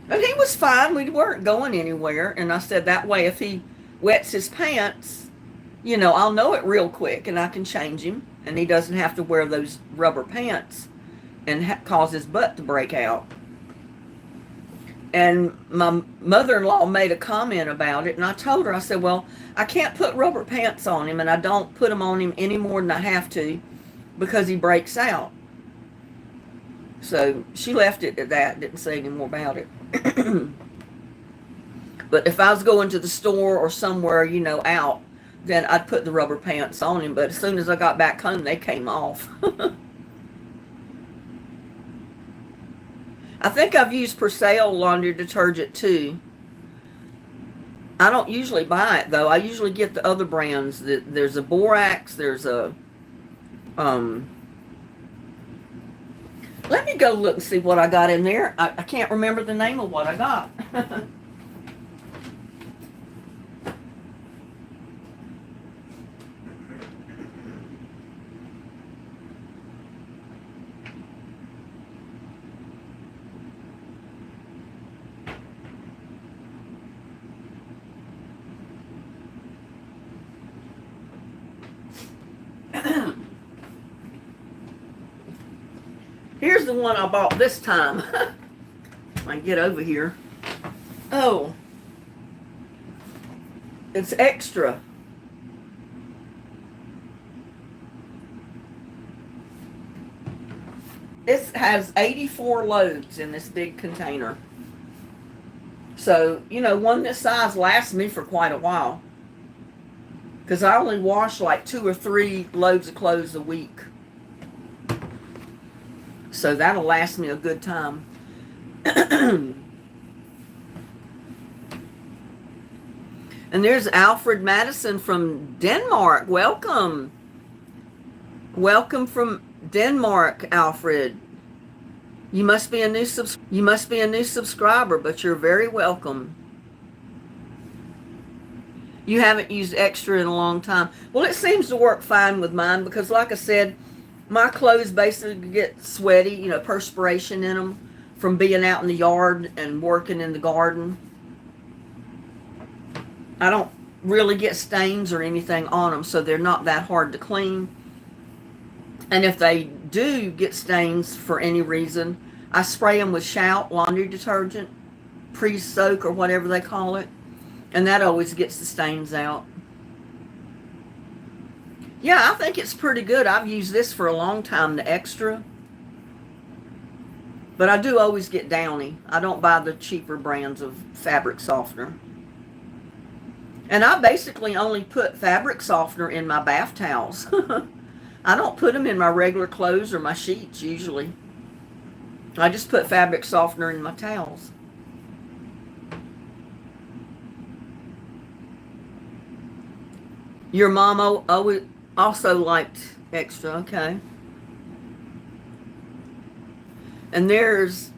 And he was fine. We weren't going anywhere. And I said, that way, if he wets his pants, you know, I'll know it real quick and I can change him. And he doesn't have to wear those rubber pants and cause his butt to break out. And my mother-in-law made a comment about it. And I told her, I said, well, I can't put rubber pants on him. And I don't put them on him any more than I have to. because he breaks out. So she left it at that, didn't say any more about it. But if I was going to the store or somewhere, out, then I'd put the rubber pants on him. But as soon as I got back home, they came off. I think I've used Persil laundry detergent too. I don't usually buy it though. I usually get the other brands. There's a borax. There's a Let me go look and see what I got in there. I can't remember the name of what I got. Here's the one I bought this time. If I can get over here. Oh, it's extra. This has 84 loads in this big container. So, one this size lasts me for quite a while. Because I only wash like 2 or 3 loads of clothes a week. So that'll last me a good time. And there's Alfred Madison from Denmark. Welcome. Welcome from Denmark, Alfred. You must be a new subscriber, but you're very welcome. You haven't used extra in a long time. Well, it seems to work fine with mine because, like I said, my clothes basically get sweaty, perspiration in them from being out in the yard and working in the garden. I don't really get stains or anything on them, so they're not that hard to clean. And if they do get stains for any reason, I spray them with Shout laundry detergent, pre-soak or whatever they call it, and that always gets the stains out. Yeah, I think it's pretty good. I've used this for a long time, the extra. But I do always get Downy. I don't buy the cheaper brands of fabric softener. And I basically only put fabric softener in my bath towels. I don't put them in my regular clothes or my sheets usually. I just put fabric softener in my towels. Your mom always also liked extra, okay. And there's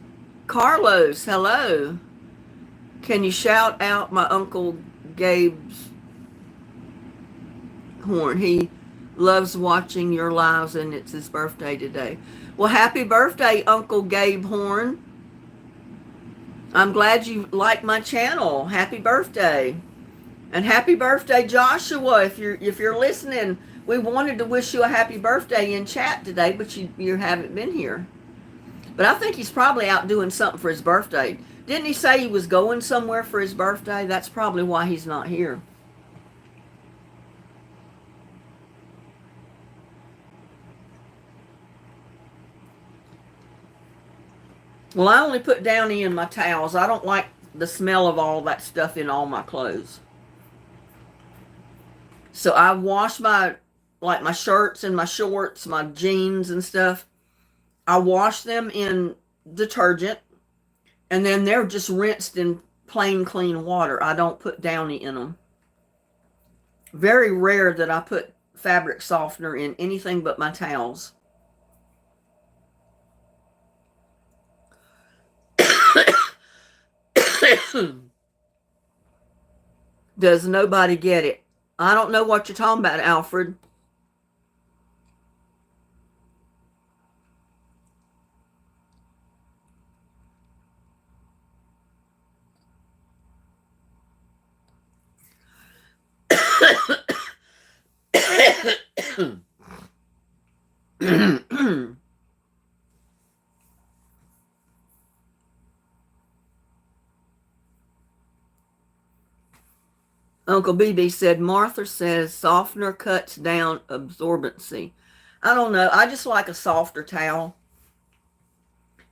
Carlos, hello. Can you shout out my Uncle Gabe's horn? He loves watching your lives and it's his birthday today. Well, happy birthday, Uncle Gabe Horn. I'm glad you like my channel. Happy birthday. And happy birthday, Joshua. If you're listening, we wanted to wish you a happy birthday in chat today, but you haven't been here. But I think he's probably out doing something for his birthday. Didn't he say he was going somewhere for his birthday? That's probably why he's not here. Well, I only put Downy in my towels. I don't like the smell of all that stuff in all my clothes. So I wash my shirts and my shorts, my jeans and stuff. I wash them in detergent, and then they're just rinsed in plain clean water. I don't put Downy in them. Very rare that I put fabric softener in anything but my towels. Does nobody get it? I don't know what you're talking about, Alfred. Uncle BB said, Martha says softener cuts down absorbency. I don't know. I just like a softer towel.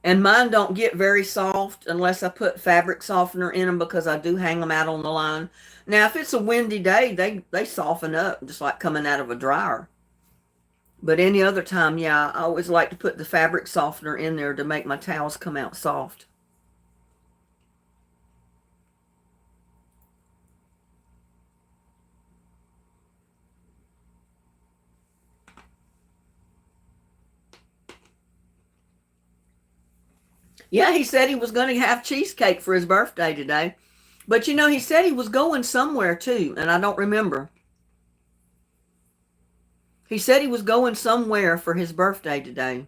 And mine don't get very soft unless I put fabric softener in them because I do hang them out on the line. Now, if it's a windy day, they soften up just like coming out of a dryer. But any other time, yeah, I always like to put the fabric softener in there to make my towels come out soft. Yeah, he said he was going to have cheesecake for his birthday today. But you know, he said he was going somewhere too, and I don't remember. He said he was going somewhere for his birthday today.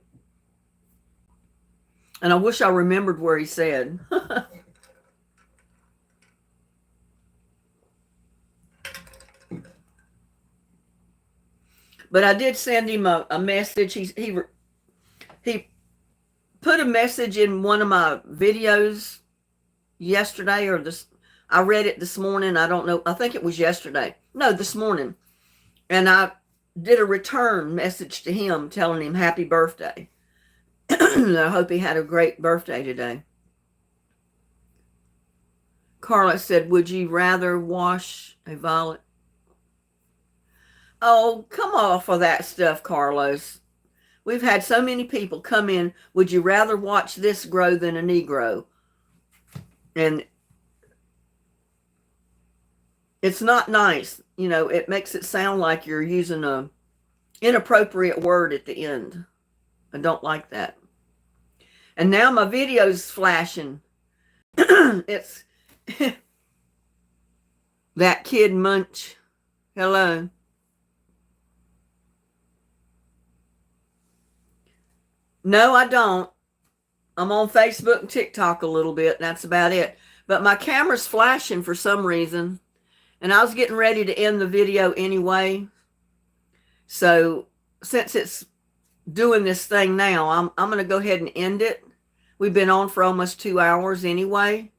And I wish I remembered where he said. But I did send him a message. He put a message in one of my videos yesterday or this. I read it this morning. I don't know. I think it was yesterday. No, this morning. And I did a return message to him telling him happy birthday. I hope he had a great birthday today. Carla said, would you rather wash a violet? Oh, come off of that stuff, Carlos. We've had so many people come in, would you rather watch this grow than a Negro? And it's not nice. You know, it makes it sound like you're using a inappropriate word at the end. I don't like that. And now my video's flashing. It's that kid Munch. Hello. No, I don't. I'm on Facebook and TikTok a little bit. That's about it. But my camera's flashing for some reason. And I was getting ready to end the video anyway. So since it's doing this thing now, I'm going to go ahead and end it. We've been on for almost 2 hours anyway.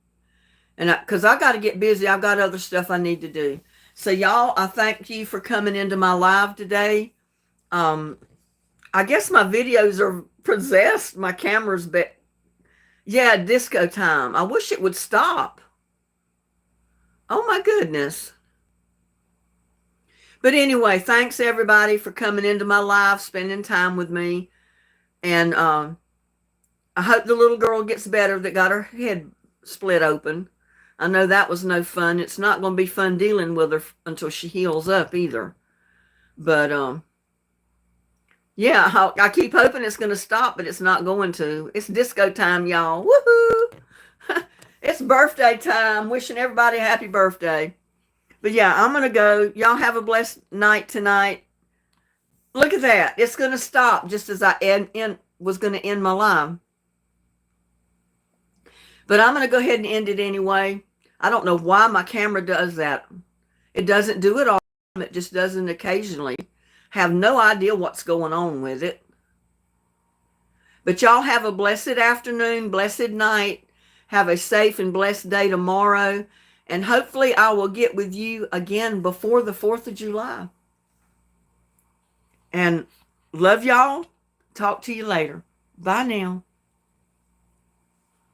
And because I got to get busy. I've got other stuff I need to do. So y'all, I thank you for coming into my live today. I guess my videos are possessed. My camera's yeah, disco time. I wish it would stop. Oh my goodness. But anyway, thanks everybody for coming into my live, spending time with me. And I hope the little girl gets better that got her head split open. I know that was no fun. It's not going to be fun dealing with her until she heals up either. But yeah, I keep hoping it's going to stop, but it's not going to. It's disco time, y'all. Woohoo! It's birthday time. Wishing everybody a happy birthday. But yeah, I'm going to go. Y'all have a blessed night tonight. Look at that. It's going to stop just as I was going to end my live. But I'm going to go ahead and end it anyway. I don't know why my camera does that. It doesn't do it all the time. It just doesn't occasionally. Have no idea what's going on with it. But y'all have a blessed afternoon, blessed night. Have a safe and blessed day tomorrow. And hopefully I will get with you again before the 4th of July. And love y'all. Talk to you later. Bye now.